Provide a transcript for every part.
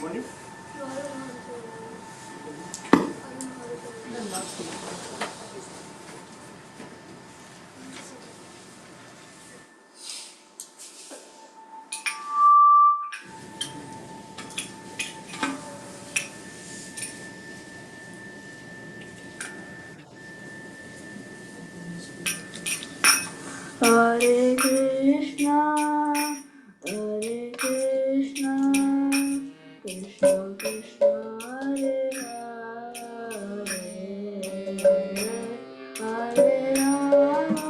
Moni? Hare Krishna, Hare Krishna, Krishna Krishna, Hare Hare, Hare Rama,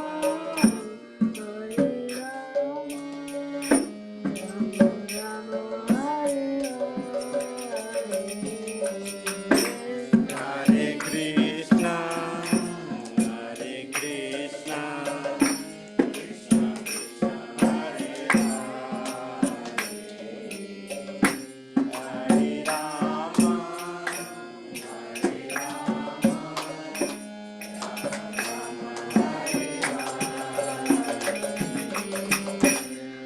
Hare Rama, Rama Rama, Hare Hare. Hare Krishna, Hare Krishna, Krishna Krishna, Hare Hare, Hare Rama, Hare Rama, Rama Hare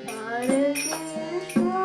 Hare Krishna,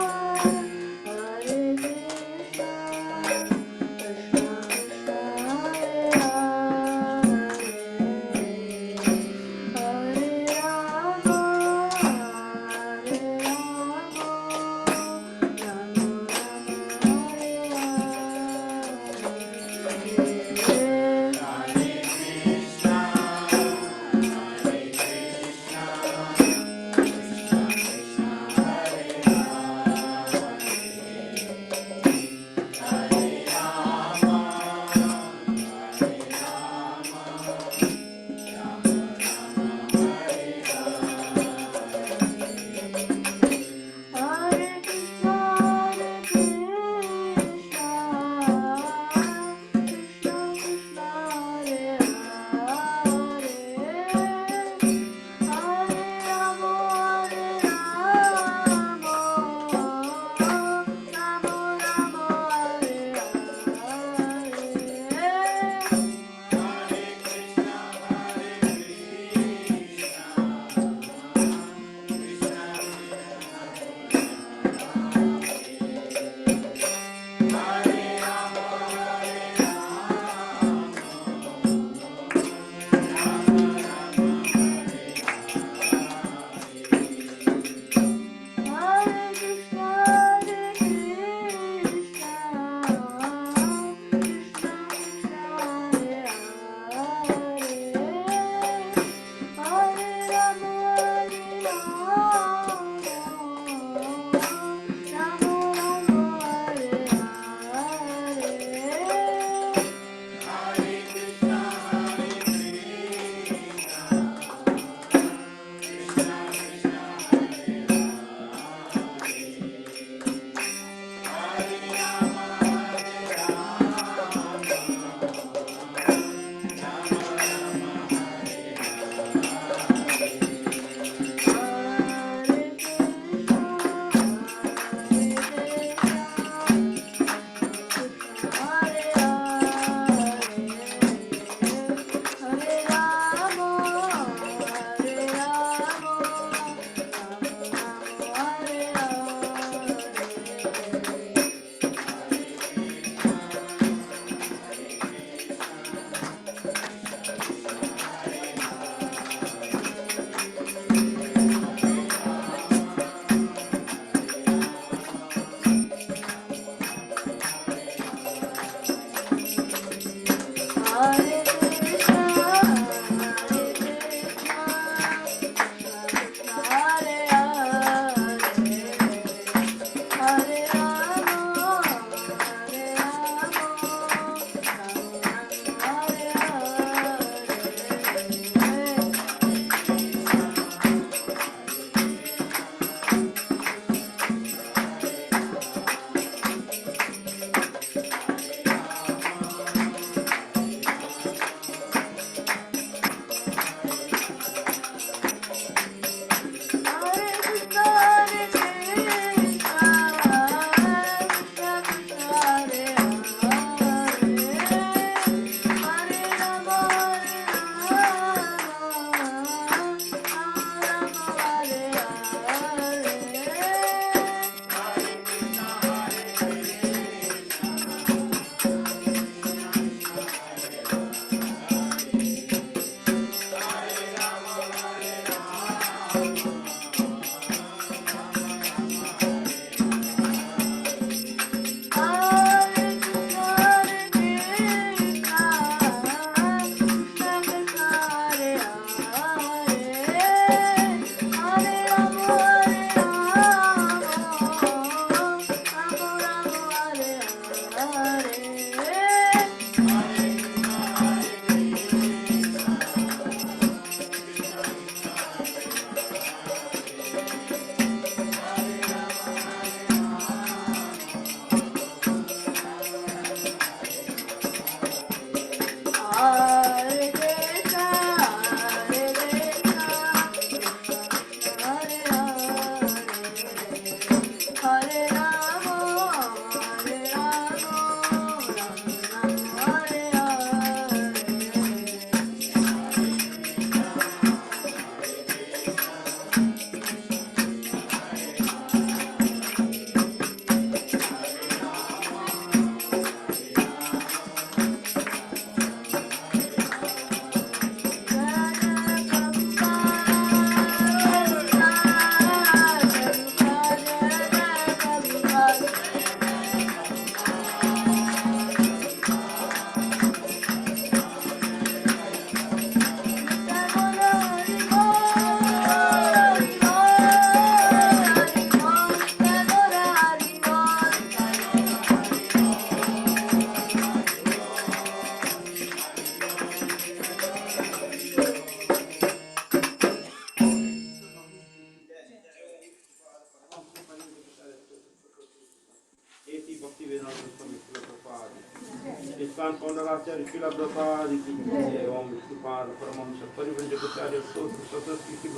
Iskan Pondaracha, Shila Prabhupada, Om Vishnupada, Paramahamsa, Parivrajapacharya, Saraswati,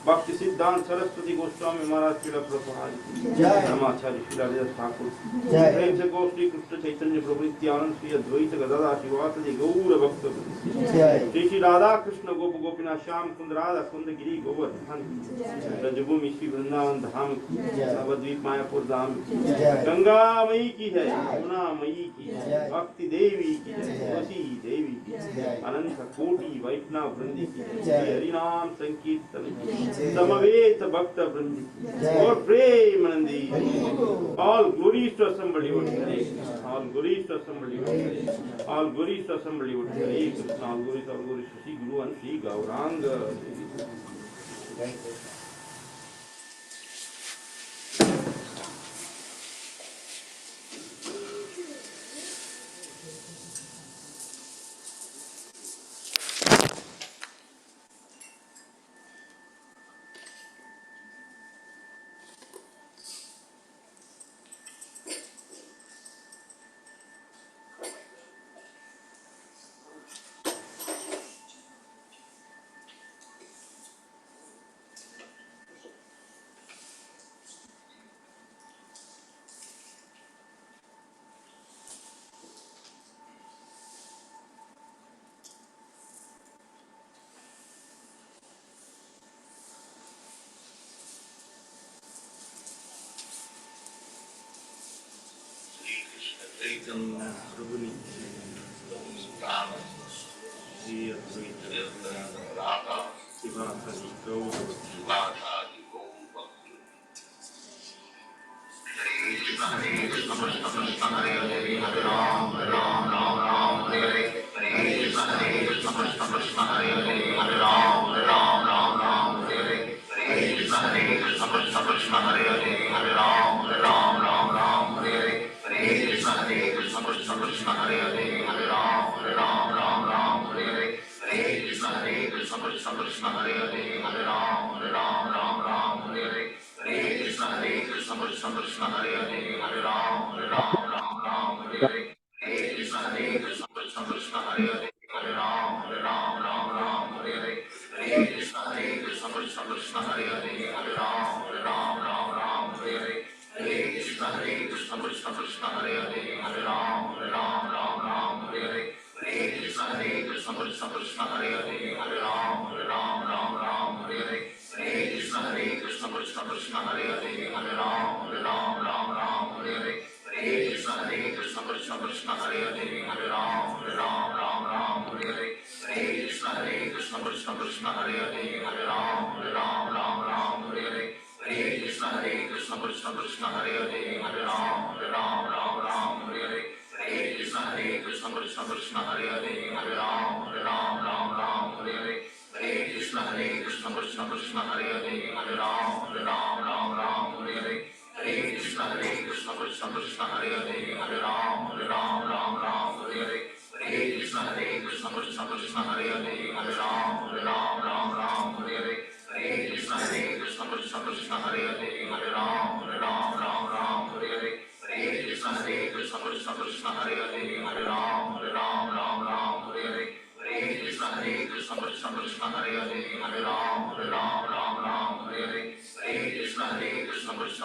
Bhakti Siddhanta Saraswati Goswami Maharaj, Shila Prabhupada, Ramacharya, Shila Dedas Thakur, Prem Se Gosri Krishna Chaitanya Prabhu Nityananda, Shri Advaita Gadada Shivasadi Gaura Bhakta, Shri Radha Krishna Gopa Gopinath Shyam Kumar Prabhu Giri Govardhan, Rajabhumi Shri Vrindavan Dham, Navadvip Mayapur Dham, Ganga Mayi ki hai, Yamuna Mayi ki hai, Bhakti Devi ki hai, Tusi Devi ki hai, Ananta Koti Vaishnav Vrindi ki hai, Harinam Sankirtan ki, Samavet Bhakta Vrindi ki, और Premanandi, all glories to somebody would say, all glories to somebody would say, all glories to somebody would say, Krishna, all glories to Sri Guru and Sri Gauranga. Prabhu Sri Advaita Sivasadi Gaura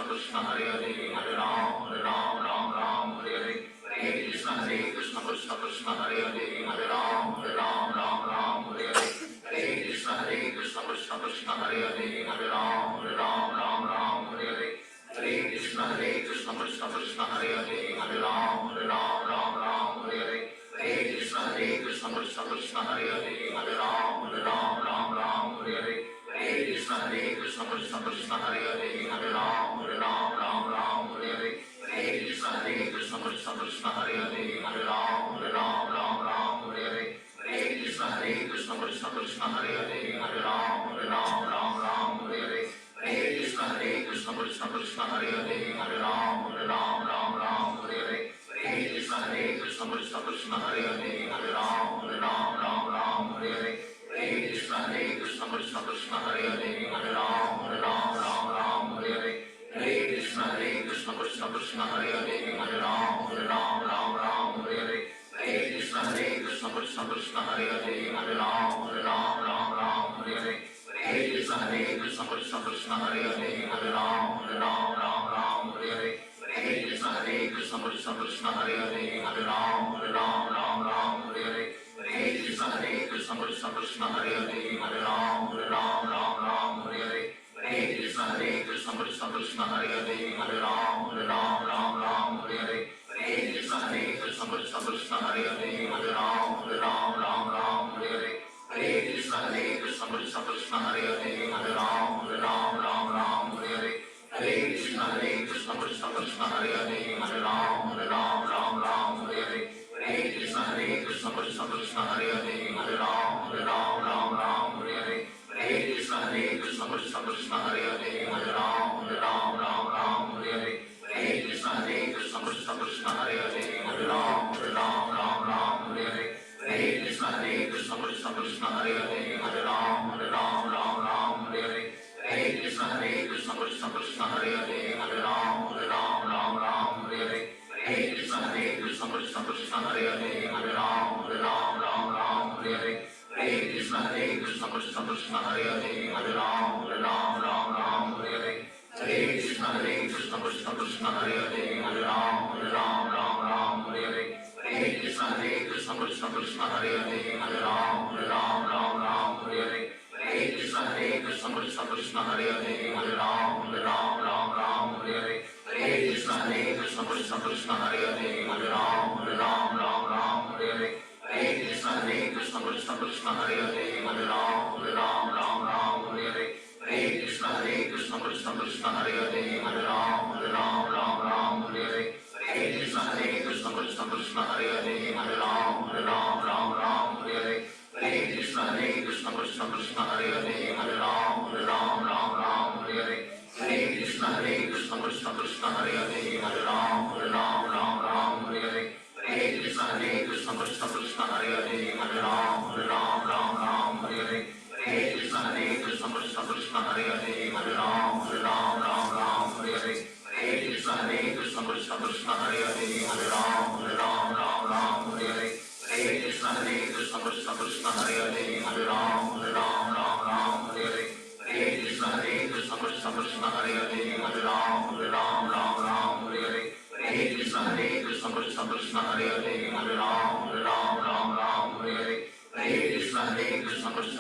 Krishna Krishna Hare Hare Hare Ram Ram Ram Hare Hare Hare Krishna Krishna Krishna Hare Hare Hare Ram Ram Hare Hare Hare Krishna Krishna Krishna Hare Hare Hare Ram Ram Hare Hare Hare Krishna Krishna Krishna Hare Hare Hare Ram Ram Hare Hare Hare Krishna Krishna Krishna Hare Hare Hare Ram Ram Hare Hare Hare Krishna Krishna Krishna Hare Hare Hare Ram Ram Hare Hare Hare Krishna Krishna Krishna Hare Hare Hare Ram Ram Hare Hare Hare Krishna Krishna Krishna Hare Hare Hare Ram Ram Hare Hare Hare Krishna Krishna Krishna Hare Hare Hare Ram Ram Hare Hare Hare Krishna Krishna Krishna Hare Hare Hare Ram Ram Hare Hare Hare Krishna Krishna Krishna Hare Hare Hare Ram Ram Hare Hare Hare Krishna Krishna Krishna Hare Hare Hare Ram Ram Hare Hare Hare Krishna Krishna Krishna Hare Hare Hare Ram Ram Hare Hare Hare Krishna Krishna Krishna Hare Hare Hare Ram Ram Hare Hare Hare Krishna Krishna Krishna Hare Hare Hare Ram Ram Hare Hare Hare Krishna Krishna Krishna Hare Hare Hare Ram Ram Hare Hare Hare Krishna Krishna Krishna Hare Hare Hare Ram Ram Hare Hare Hare Krishna Krishna Krishna Hare Hare Hare Ram Ram Hare Hare Hare Krishna Krishna Krishna Hare Hare Hare Ram Ram Hare Hare Hare Krishna Krishna Krishna Hare Hare Hare Ram Ram Hare Hare Hare Krishna Krishna Krishna Hare Hare Hare Ram Ram Hare Hare Hare Krishna Krishna Krishna Hare Hare Hare Ram Ram Hare Hare Hare Krishna Krishna Krishna Hare Hare Hare Ram Hare Hare Hare Krishna Krishna Krishna Hare Hare Hare Ram Hare Hare Hare Krishna Krishna Krishna Hare Hare Hare Ram Hare Hare Hare Krishna Krishna Krishna Hare Hare Hare Ram Hare Hare Hare Krishna Krishna Krishna Hare Hare Hare Ram Hare Hare Hare Krishna Krishna Krishna Hare Hare Hare Ram Hare Hare Hare Krishna Krishna Krishna Hare Hare Hare Ram Hare Hare Hare Krishna Krishna Krishna Hare Hare Hare Ram Hare Hare Hare Krishna Krishna Krishna Hare Hare Hare Ram Hare Hare Hare Krishna Krishna Krishna Hare Hare Hare Ram Hare Hare Hare Krishna Krishna Krishna Hare Hare Hare Ram Hare Hare Hare Krishna Krishna Krishna Hare Hare Hare Ram Hare Hare Hare Krishna Krishna Krishna Hare Hare Hare Ram Hare Hare Hare Krishna Krishna Krishna Hare Hare Hare Ram Hare Hare Hare Krishna Krishna Krishna Hare Hare Hare Ram Hare Hare Hare Krishna Krishna Krishna Hare Hare Hare Ram Hare Hare Hare Krishna Krishna Krishna Hare Hare Hare Ram Hare Hare Hare Krishna Krishna Krishna Hare Hare Hare Ram Hare Hare Hare Krishna Krishna Krishna Hare Hare Hare Ram Hare Hare Hare Krishna Krishna Krishna Hare Hare Hare Ram Hare Hare Hare Krishna Krishna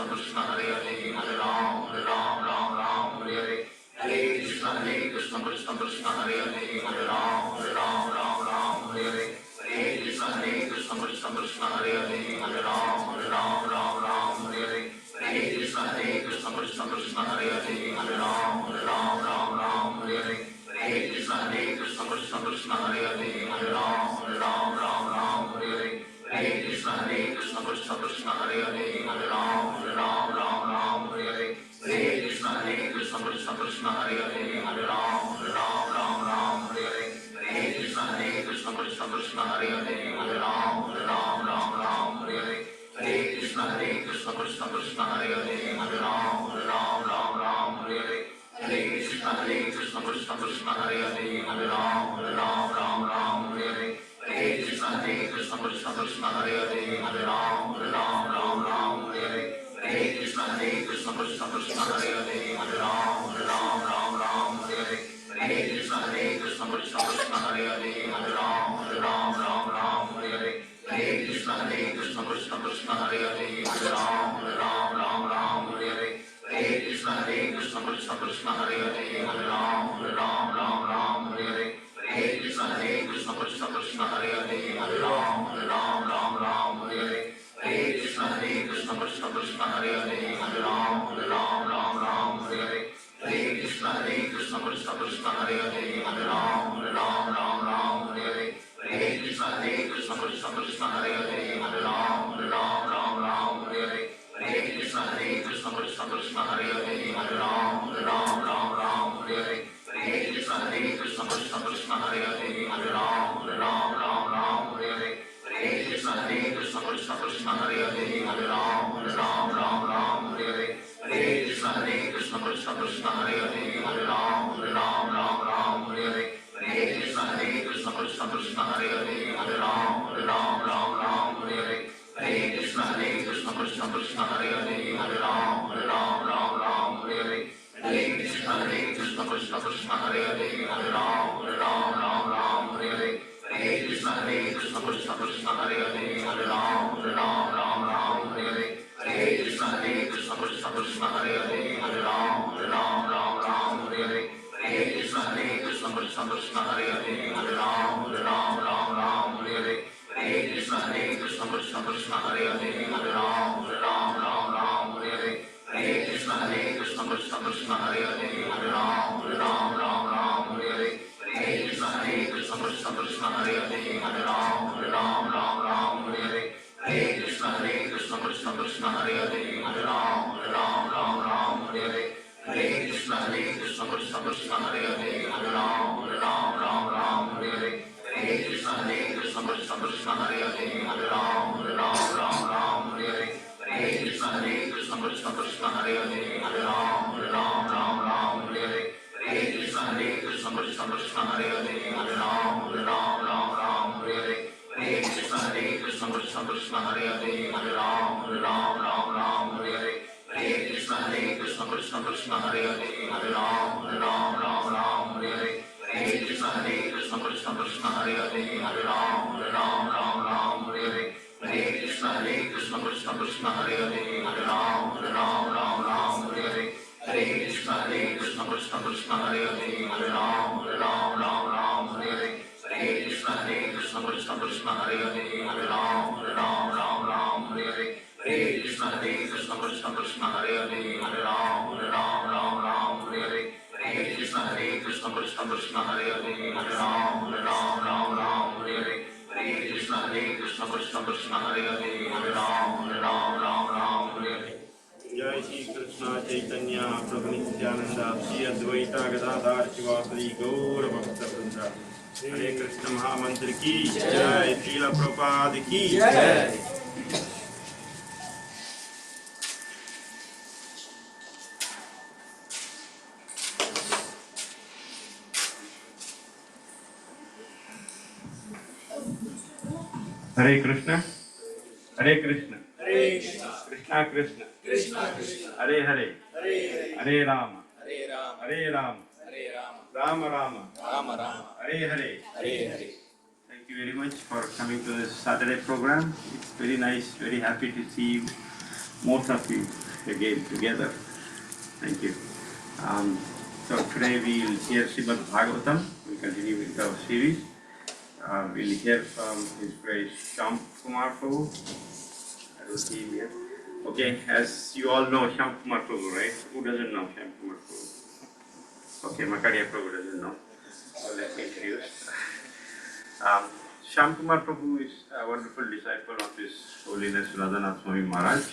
Krishna Hare Hare Hare Ram Hare Hare Hare Krishna Krishna Krishna Hare Hare Hare Ram Hare Hare Hare Krishna Krishna Krishna Hare Hare Hare Ram Hare Hare Hare Krishna Krishna Krishna Hare Hare Hare Ram Hare Hare Hare Krishna Krishna Krishna Hare Hare Hare Ram Hare Hare Hare Krishna Krishna Krishna Hare Hare Hare Ram Hare Hare Hare Krishna Krishna Krishna Hare Hare Hare Ram Hare Hare Hare Krishna Krishna Krishna Hare Hare Hare Ram Hare Hare Hare Krishna Krishna Krishna Hare Hare Hare Ram Hare Hare Hare Krishna Krishna Krishna Hare Hare Hare Ram Hare Hare Hare Krishna Krishna Krishna Hare Hare Hare Ram Hare Hare Hare Krishna Krishna Krishna Hare Hare Hare Ram Hare Hare Hare Krishna Hare Hare Ram Ram Ram Ram Hare Hare Hare Krishna Krishna Krishna Hare Hare Hare Ram Ram Ram Hare Hare Hare Krishna Krishna Krishna Hare Hare Hare Ram Ram Hare Hare Hare Krishna Krishna Krishna Hare Hare Hare Ram Ram Hare Hare Hare Krishna Krishna Krishna Hare Hare Hare Ram Ram Hare Hare Hare Krishna Krishna Krishna Hare Hare Hare Ram Ram Hare Hare Hare Krishna Krishna Krishna Hare Hare Hare Ram Ram Hare Hare Hare Krishna Krishna Krishna Hare Hare Hare Ram Ram Hare Hare Hare Krishna Krishna Krishna Hare Hare Hare Ram Ram Hare Hare Hare Krishna Krishna Krishna Hare Hare Hare Ram Ram Hare Hare Hare Krishna Krishna Krishna Hare Hare Hare Ram Ram Hare Hare Hare Krishna Krishna Krishna Hare Hare Hare Ram Ram Hare Hare Hare Krishna Krishna Krishna Hare Hare Hare Ram Ram Hare Hare Hare Krishna Krishna Krishna Hare Hare Hare Ram Ram Hare Hare Hare Krishna Krishna Krishna Hare Hare Hare Ram Ram Hare Hare Hare Krishna Krishna Krishna Hare Hare Hare Ram Ram Hare Hare Hare Krishna Krishna Krishna Hare Hare Hare Ram Ram Hare Hare Hare Krishna Krishna Krishna Hare Hare Hare Ram Ram Hare Hare Hare Krishna Krishna Krishna Hare Hare Hare Ram Ram Hare Hare Hare Krishna Krishna Krishna Hare Hare Hare Ram Ram Hare Hare Hare Krishna Krishna Krishna Hare Hare Hare Ram Ram Hare Hare Hare Krishna Krishna Krishna Hare Hare Hare Ram Ram Hare Hare Hare Krishna Krishna Krishna Hare Hare Hare Ram Ram Hare Hare Hare Krishna Krishna Krishna Hare Hare Hare Ram Ram Hare Hare Hare Krishna Krishna Krishna Hare Hare Hare Ram Ram Hare Hare Hare Krishna Krishna Krishna Hare Hare Hare Ram Ram Hare Hare Hare Krishna Krishna Krishna Hare Hare Hare Ram Ram Hare Hare Hare Krishna Krishna Krishna Hare Hare Hare Ram Ram Hare Hare Hare Krishna Krishna Krishna Hare Hare Hare Ram Ram Hare Hare Hare Krishna Krishna Krishna Hare Hare Hare Ram Ram Hare Hare Hare Krishna Krishna Krishna Hare Hare Hare Ram Ram Hare Hare Hare Krishna Krishna Krishna Hare Hare Hare Ram Ram Hare Hare Hare Krishna Krishna Krishna Hare Hare Hare Ram Ram Hare Hare Hare Krishna Krishna Krishna Hare Hare Hare Ram Hare Hare जय श्री कृष्ण चैतन्य प्रभु नित्यानंद श्री अद्वैता गदाधर शिवासरी गौर भक्त वृंद हरे कृष्ण महामंत्र की जय श्रील प्रभुपाद की जय हरे Krishna Krishna Krishna Hare Hare Hare Ram Ram Ram Hare Hare Thank you very much for coming to this Saturday program. It's very nice, very happy to see most of you again together. Thank you. So today we will hear Srimad Bhagavatam. We continue with our series. We'll hear from His Grace Shyam Kumar Prabhu. I don't see him here. Okay, as you all know Shyam Kumar Prabhu, right? Who doesn't know Shyam Kumar Prabhu? Okay, Makadia Prabhu doesn't know. So let me introduce. Shyam Kumar Prabhu is a wonderful disciple of His Holiness Radhanath Swami Maharaj.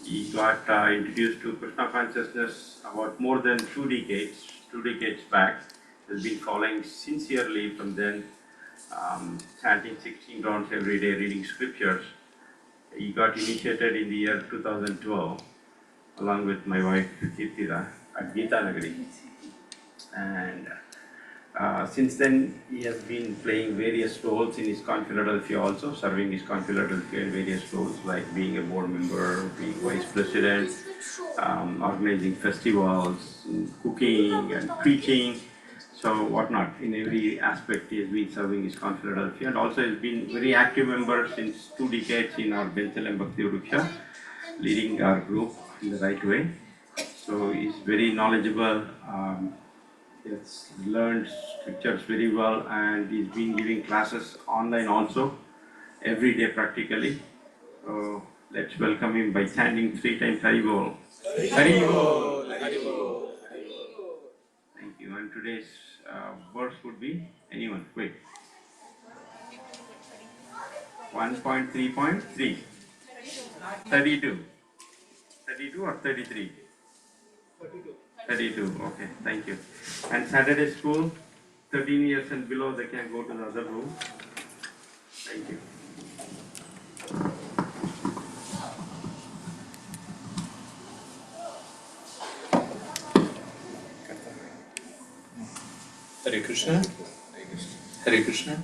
He got introduced to Krishna consciousness about more than 2 decades back. Has been following sincerely from then, chanting 16 rounds every day, reading scriptures. He got initiated in the year 2012 along with my wife Kirtira at Gita Nagari. And since then he has been playing various roles in ISKCON Philadelphia, also serving ISKCON Philadelphia in various roles like being a board member, being vice president, organizing festivals, cooking and preaching. so whatnot. In every aspect, he has been serving ISKCON Philadelphia, and also has been very active member since 2 decades in our Bensalem Bhakti Vriksha, leading our group in the right way. So he's very knowledgeable. He has learned scriptures very well, and he's been giving classes online also every day practically. So let's welcome him by chanting 3 times Haribol. Haribol. Haribol. Thank you. And today's verse would be anyone quick. 1.3.3. 32. 32 or 33? 32. Okay, thank you. And Saturday school, 13 years and below, they can go to the other room. Thank you. Hare Krishna. Hare Krishna.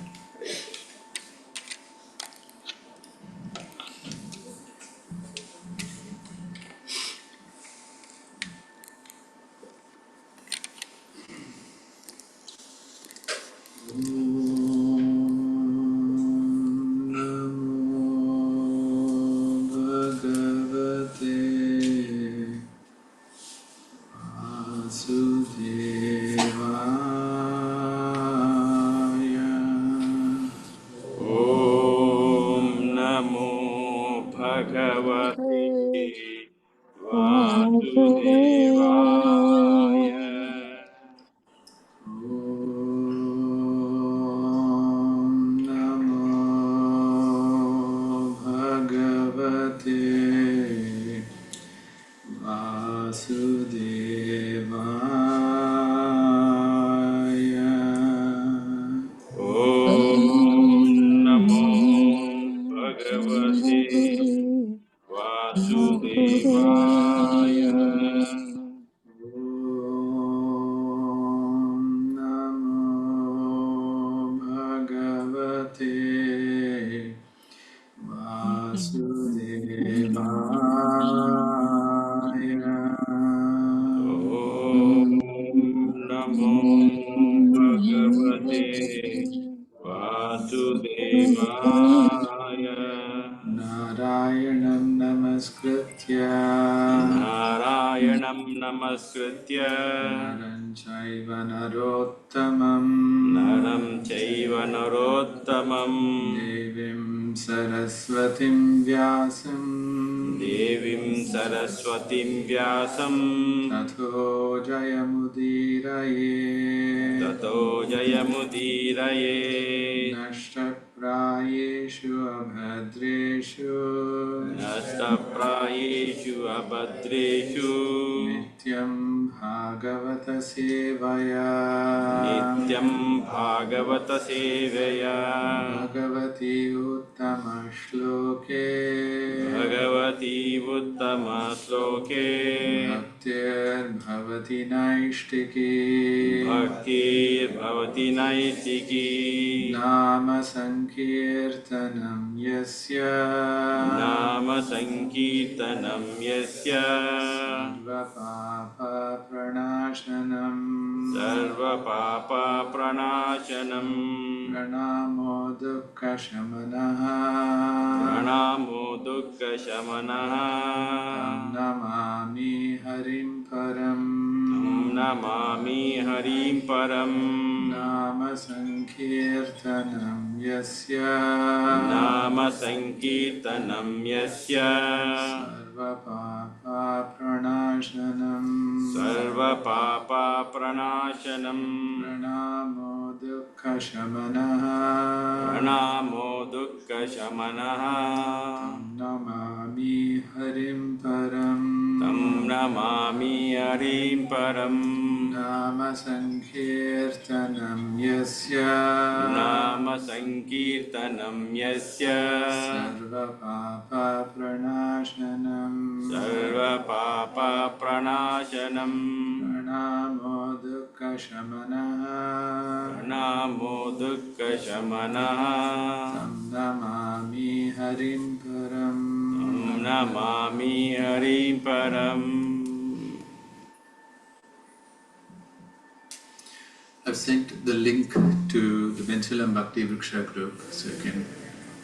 sent the link to the Bensalem Bhakti Vriksha group, so you can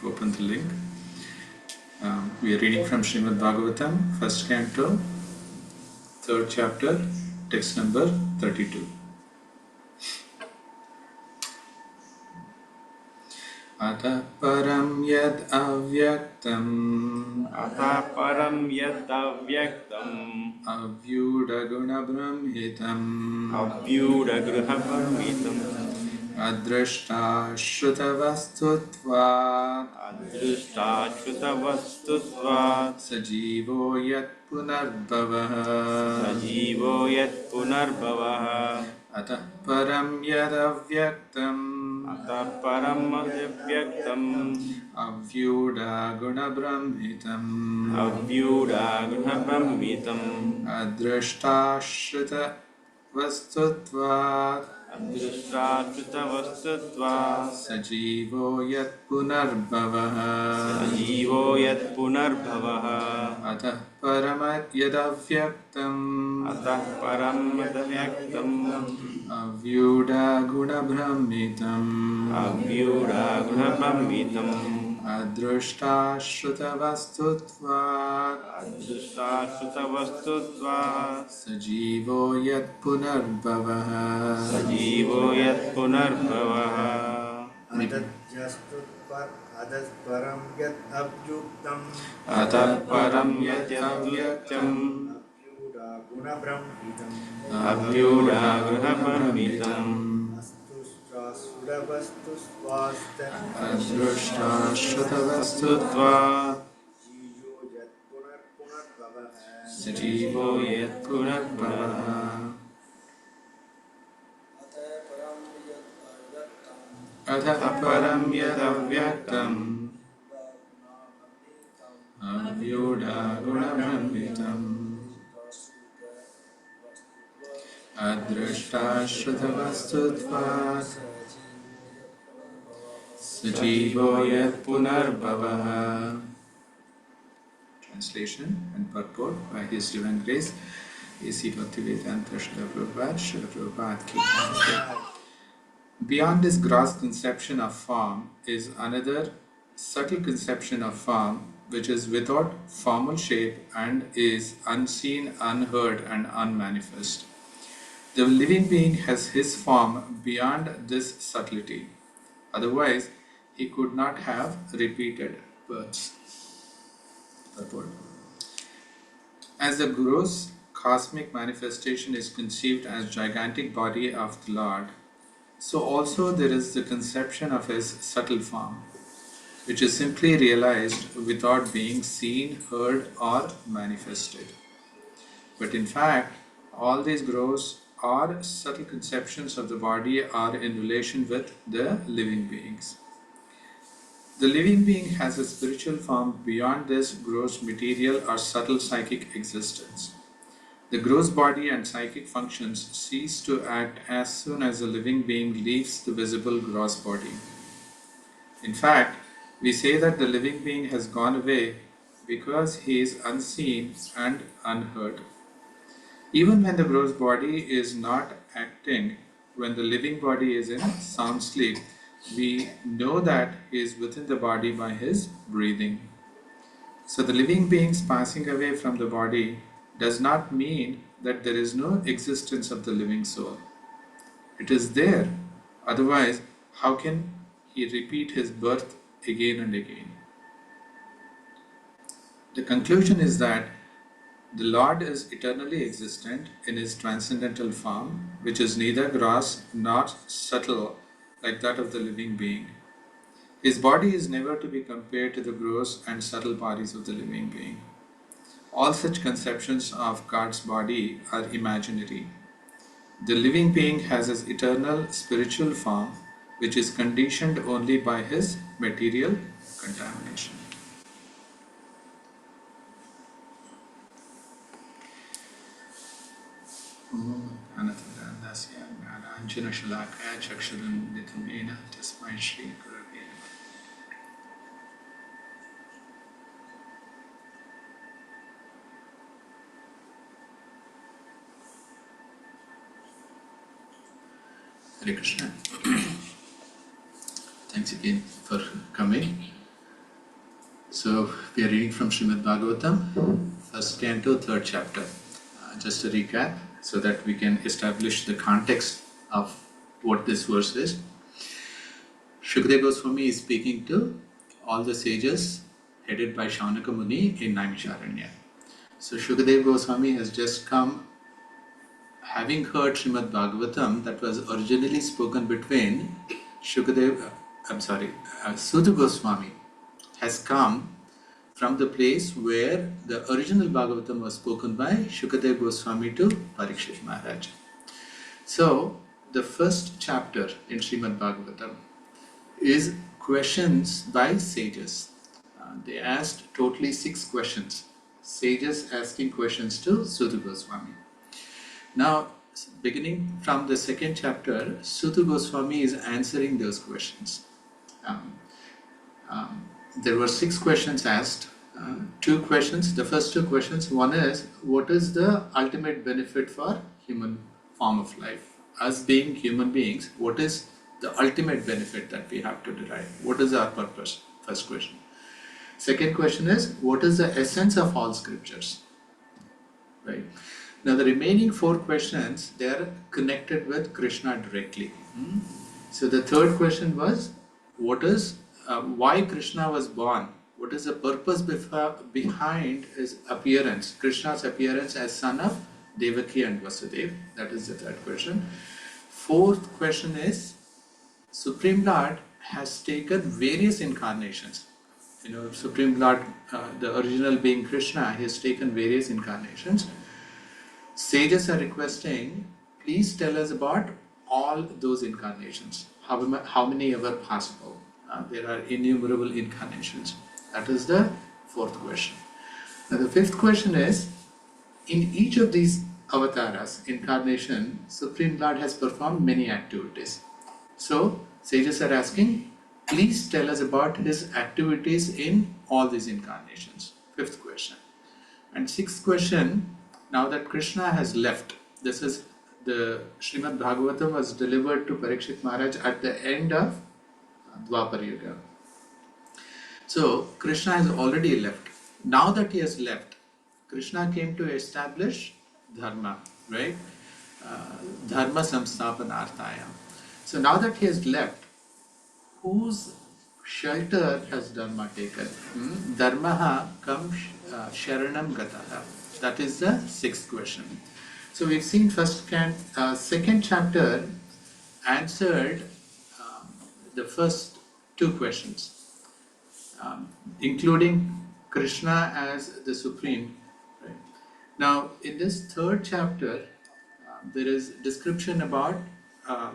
open the link. We are reading from Srimad Bhagavatam, first canto, third chapter, text number 32. Atah param yad avyaktam अतः परं यदव्यक्तम् avyudaguna brahmitam अव्यूढगृहपरिमितम् adrashta shrutavastutvat अदृष्टाच्युतवस्तुत्वात् sajivo yat punarbhavah सजीवो यत् पुनर्भवः atah param yad avyaktam अतः परं यदव्यक्तम् avyudaguna brahmitam अव्यूढगृहपरिमितम् adrashta shrutavastutvat अदृष्टाच्युतवस्तुत्वात् sajivo yat punarbhavah सजीवो यत् पुनर्भवः atah paramat yadavyaktam अतः परं यदव्यक्तम् avyudaguna brahmitam अव्यूढगृहपरिमितम् adrushta shrutavastutvat अदृष्टाच्युतवस्तुत्वात् sajivo yat punarbhavah सजीवो यत् पुनर्भवः अदस्परं यत् अव्युक्तम् अतः परं यदव्यक्तम् गुणब्रह्मितम् अव्यूढगृहपरिमितम् अस्तुष्टासुरवस्तुस्वास्त adrushta shrutavastutvat जीयो यत् पुनर्भवः sajivo yat punarbhavah atah param yadavyaktam avyudaguna brahmitam adrushta shrutavastutvat sajivo yat punarbhavah. Translation and purport by His Divine Grace A.C. Bhaktivedanta Srila Prabhupada, Srila Prabhupada Ki Jai. Beyond this gross conception of form is another subtle conception of form which is without formal shape and is unseen, unheard and unmanifest. The living being has his form beyond this subtlety. Otherwise, he could not have repeated births. Purport. As the gross cosmic manifestation is conceived as gigantic body of the Lord, so also there is the conception of his subtle form, which is simply realized without being seen, heard or manifested. But in fact, all these gross or subtle conceptions of the body are in relation with the living beings. The living being has a spiritual form beyond this gross material or subtle psychic existence. The gross body and psychic functions cease to act as soon as the living being leaves the visible gross body. In fact, we say that the living being has gone away because he is unseen and unheard. Even when the gross body is not acting, when the living body is in sound sleep, we know that he is within the body by his breathing. So the living beings passing away from the body does not mean that there is no existence of the living soul. It is there. Otherwise, how can he repeat his birth again and again? The conclusion is that the Lord is eternally existent in his transcendental form, which is neither gross nor subtle like that of the living being. His body is never to be compared to the gross and subtle bodies of the living being. All such conceptions of God's body are imaginary. The living being has his eternal spiritual form, which is conditioned only by his material contamination. Hare Krishna. Thanks again for coming. So we are reading from Srimad Bhagavatam, first canto, third chapter. Just a recap so that we can establish the context of what this verse is. Shukadeva Goswami is speaking to all the sages headed by Shaunaka Muni in Naimisharanya. So Shukadeva Goswami has just come, having heard Srimad Bhagavatam that was originally spoken between Suta Goswami has come from the place where the original Bhagavatam was spoken by Shukadeva Goswami to Parikshit Maharaj. So the first chapter in Srimad Bhagavatam is questions by sages. They asked totally 6 questions. Sages asking questions to Suta Goswami. Now, beginning from the second chapter, Suta Goswami is answering those questions. There were 6 questions asked. 2 questions. The first 2 questions. One is, what is the ultimate benefit for human form of life? Us being human beings, what is the ultimate benefit that we have to derive? What is our purpose? First question. Second question is, what is the essence of all scriptures? Right. Now the remaining 4 questions, they are connected with Krishna directly. So the third question was, what is why Krishna was born? What is the purpose behind his appearance? Krishna's appearance as son of Devaki and Vasudeva. That is the third question. Fourth question is, Supreme Lord has taken various incarnations. Supreme Lord, the original being Krishna, he has taken various incarnations. Sages are requesting, please tell us about all those incarnations, how many ever possible. There are innumerable incarnations. That is the fourth question. Now the fifth question is, in each of these avatars, incarnation, Supreme Lord has performed many activities. So sages are asking, please tell us about his activities in all these incarnations. Fifth question. And sixth question, now that Krishna has left, this is the Srimad Bhagavatam was delivered to Parikshit Maharaj at the end of Dwapar Yuga. So Krishna has already left. Now that he has left, Krishna came to establish Dharma, right? Dharma samsthapanarthaya. So now that he has left, whose shelter has Dharma taken? Dharmaha kam sharanam gataha. That is the sixth question. So we've seen second chapter answered the first 2 questions, including Krishna as the Supreme. Right? Now, in this third chapter, there is description about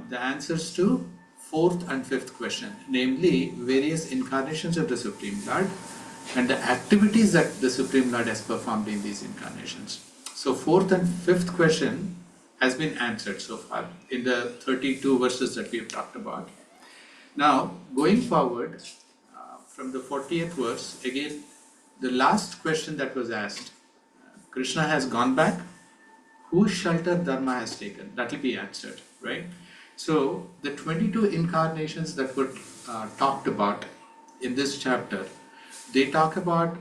the answers to 4th and 5th question, namely various incarnations of the Supreme Lord and the activities that the Supreme Lord has performed in these incarnations. So 4th and 5th question has been answered so far in the 32 verses that we have talked about. Now, going forward, from the 40th verse, again, the last question that was asked, Krishna has gone back, whose shelter Dharma has taken? That will be answered, right? So, the 22 incarnations that were talked about in this chapter, they talk about,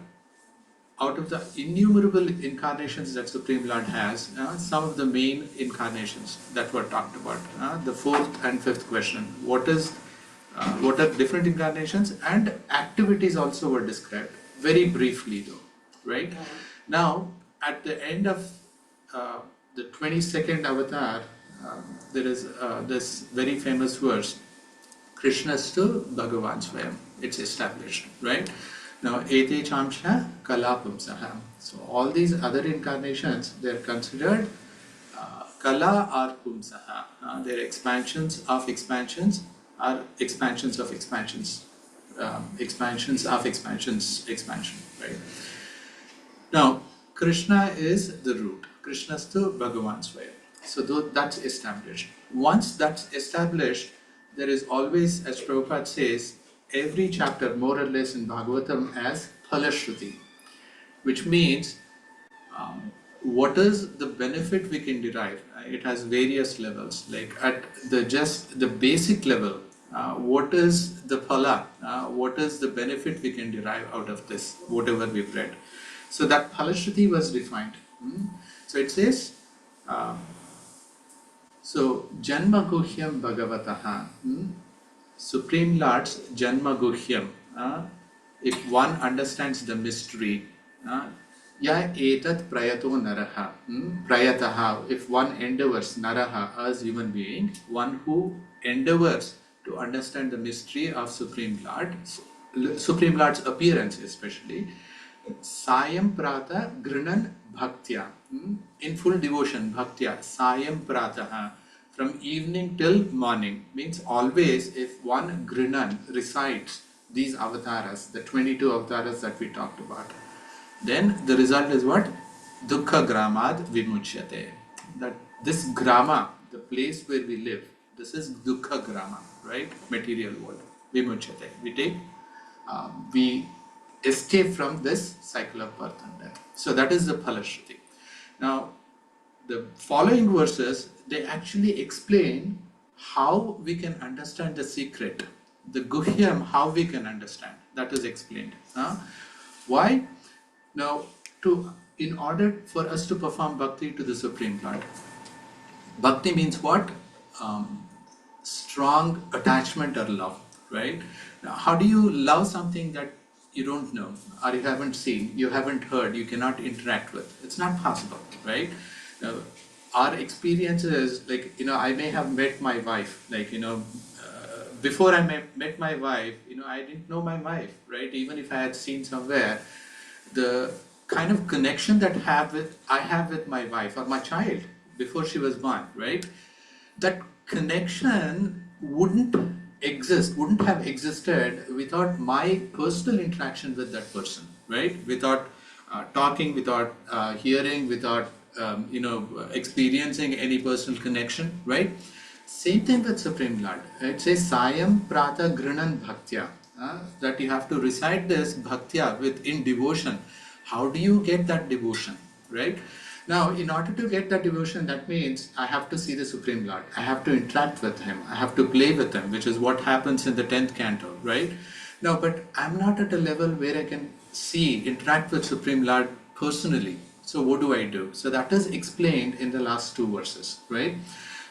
out of the innumerable incarnations that Supreme Lord has, some of the main incarnations that were talked about. The 4th and 5th question, what are different incarnations, and activities also were described, very briefly though, right? Now, at the end of the 22nd avatar, there is this very famous verse, Krishnastu Bhagavan Swayam. It's established, right? Now, Ete Chamsha Kala Pumsaha. So, all these other incarnations, they are considered Kala or Pumsaha. They are expansions of expansions, or expansions of expansions. Expansions of expansions, expansion, right? Now, Krishna is the root. Krishnastu Bhagavan Swayam. So that's established. Once that's established, there is always, as Prabhupada says, every chapter more or less in Bhagavatam as Phalashruti, which means what is the benefit we can derive? It has various levels. Like at the basic level, what is the phala? What is the benefit we can derive out of this, whatever we've read? So that phalashruti was defined. So it says, so Janma Guhyam Bhagavataha, Supreme Lord's Janma Guhyam. If one understands the mystery, Ya etat prayato naraha. Prayataha, if one endeavors, naraha, as human being, one who endeavors to understand the mystery of Supreme Lord, Supreme Lord's appearance especially, Sayam Prata Grinan Bhaktya, in full devotion, Bhaktya, Sayam Prataha, from evening till morning, means always if one Grinan recites these avatars, the 22 avatars that we talked about, then the result is what? Dukkha Gramad Vimuchyate. That this Grama, the place where we live, this is Dukkha Grama, right? Material world. Vimuchyate. We escape from this cycle of birth and death. So that is the Phalashruti. Now, the following verses, they actually explain how we can understand the secret, the Guhyam, how we can understand. That is explained. Why? Now, in order for us to perform bhakti to the Supreme Lord, bhakti means what? Strong attachment or love, right? Now, how do you love something that you don't know, or you haven't seen, you haven't heard, you cannot interact with? It's not possible, right? Now, our experiences, like, I may have met my wife, like, before I met my wife, I didn't know my wife, right? Even if I had seen somewhere, the kind of connection that I have with my wife or my child before she was born, right? That connection wouldn't have existed without my personal interaction with that person, right? Without talking, without hearing, without experiencing any personal connection, right? Same thing with Supreme Lord. It says Sayam Prata Grinan Bhaktya. That you have to recite this bhaktya in devotion. How do you get that devotion, right? Now, in order to get that devotion, that means I have to see the Supreme Lord. I have to interact with Him. I have to play with Him, which is what happens in the 10th canto, right? Now, but I'm not at a level where I can interact with Supreme Lord personally. So what do I do? So that is explained in the last two verses, right?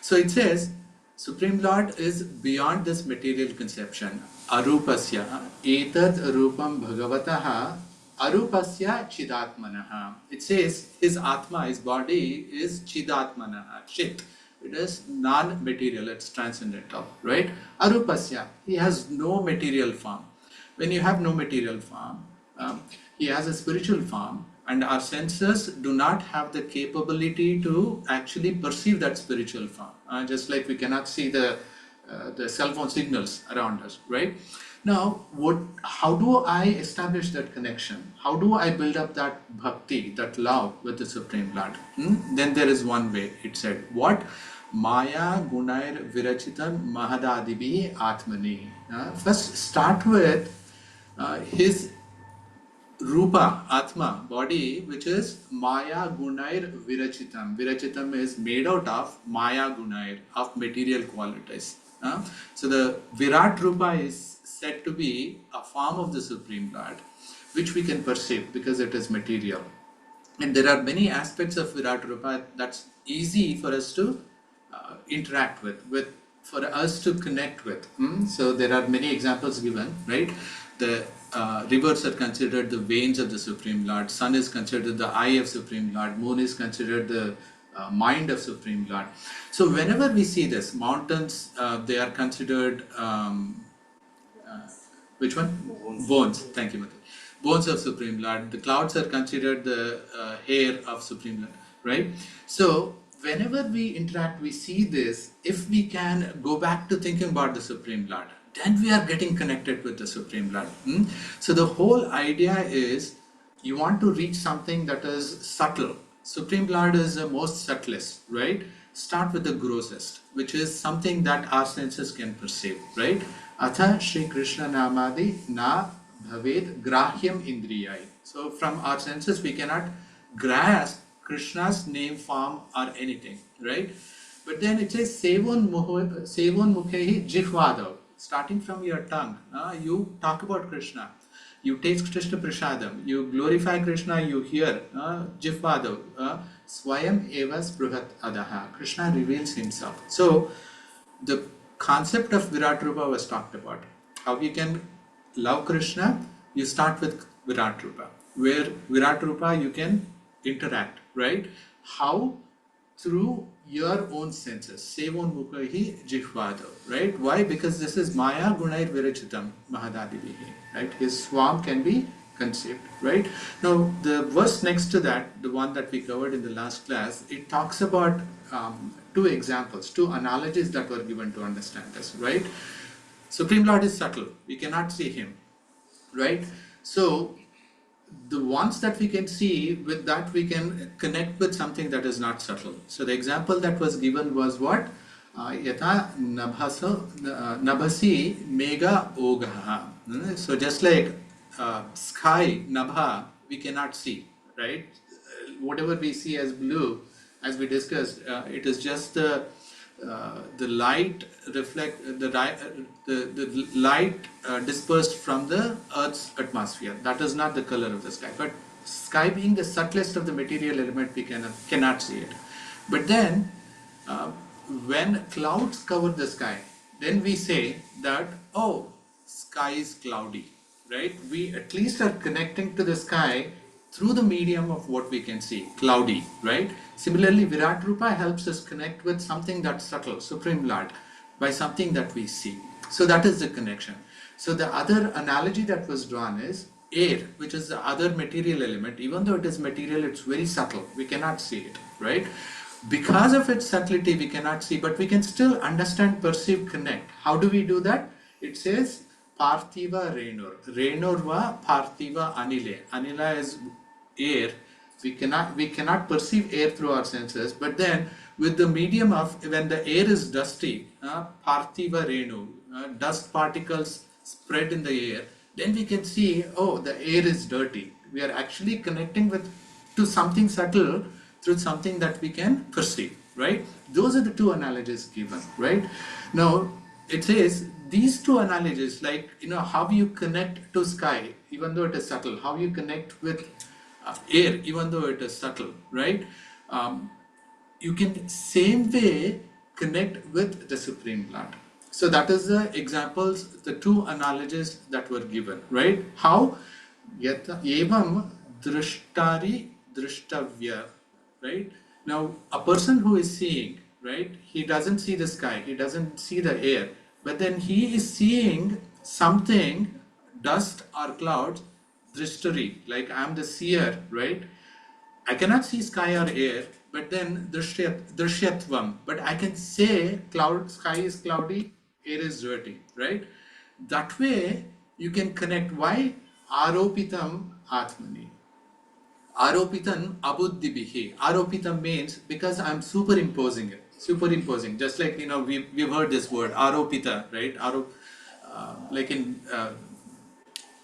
So it says, Supreme Lord is beyond this material conception. Arupasya etad rupam bhagavataha arupasya chidatmanaha. It says his atma, his body is chidatmanaha, chit. It is non-material, it's transcendental, right? Arupasya, he has no material form. When you have no material form, he has a spiritual form, and our senses do not have the capability to actually perceive that spiritual form. Just like we cannot see the cell phone signals around us, right? Now, how do I establish that connection? How do I build up that bhakti, that love with the Supreme Lord? Then there is one way. It said, what? Maya gunair virachitan mahadadibi atmani. First, start with his Rupa, Atma, body, which is Maya Gunair Virachitam. Virachitam is made out of Maya Gunair, of material qualities. So the Virat Rupa is said to be a form of the Supreme Lord, which we can perceive because it is material. And there are many aspects of Virat Rupa that's easy for us to interact with, for us to connect with. So there are many examples given, right? The rivers are considered the veins of the Supreme Lord. Sun is considered the eye of Supreme Lord. Moon is considered the mind of Supreme Lord. So whenever we see this, mountains, they are considered, which one? Bones. Thank you, Mati. Bones of Supreme Lord. The clouds are considered the hair of Supreme Lord, right? So whenever we interact, we see this. If we can go back to thinking about the Supreme Lord, then we are getting connected with the Supreme Lord. So the whole idea is you want to reach something that is subtle. Supreme Lord is the most subtlest, right? Start with the grossest, which is something that our senses can perceive, right? Atha Shri Krishna Namadi na bhaved grahyam indriyai. So from our senses we cannot grasp Krishna's name, form, or anything, right? But then it says Sevon Mukhehi Jihvadav, starting from your tongue. You talk about Krishna. You taste Krishna Prasadam. You glorify Krishna. You hear Jihvadav. Swayam Eva Spruhat Adaha. Krishna reveals himself. So the concept of Virat Rupa was talked about. How you can love Krishna, you start with Virat Rupa. Where Virat Rupa you can interact, right? How? Through your own senses. Sevon Mukhahi Jihvada, right? Why? Because this is Maya Gunair Virachitam Mahadadivihi, right? His swam can be conceived, right? Now, the verse next to that, the one that we covered in the last class, it talks about two examples, two analogies that were given to understand this, right? Supreme Lord is subtle. We cannot see him, right? So, the ones that we can see, with that we can connect with something that is not subtle. So the example that was given was what? Yatha nabhasi mega ogaha. So just like sky, nabha, we cannot see, right? Whatever we see as blue, as we discussed, it is just the light the light dispersed from the Earth's atmosphere. That is not the color of the sky. But sky being the subtlest of the material element, we cannot see it. But then, when clouds cover the sky, then we say that, oh, sky is cloudy, right? We at least are connecting to the sky through the medium of what we can see, cloudy, right? Similarly, Virat Rupa helps us connect with something that's subtle, Supreme Lord, by something that we see. So that is the connection. So the other analogy that was drawn is air, which is the other material element. Even though it is material, it's very subtle. We cannot see it, right? Because of its subtlety, we cannot see, but we can still understand, perceive, connect. How do we do that? It says Parthiva Renur. Renur va Parthiva Anile. Anila is air. We cannot perceive air through our senses, but then with the medium of, when the air is dusty, Parthiva Renu, dust particles spread in the air, then we can see, oh, the air is dirty. We are actually connecting to something subtle through something that we can perceive, right? Those are the two analogies given, right? Now, it says these two analogies, like, how you connect to sky, even though it is subtle, how you connect with air, even though it is subtle, right? You can same way connect with the Supreme Lord. So that is the examples, the two analogies that were given, right? How? Evam drishtari drishtavya, right? Now, a person who is seeing, right? He doesn't see the sky, he doesn't see the air, but then he is seeing something, dust or clouds, drishtari, like I am the seer, right? I cannot see sky or air, but then drishyatvam, but I can say sky is cloudy, air is dirty, right? That way you can connect. Why? Aropitam atmani. Aropitam abuddhibihi. Aropitam means because I'm superimposing it. Superimposing, just like we've heard this word aropita, right? Like in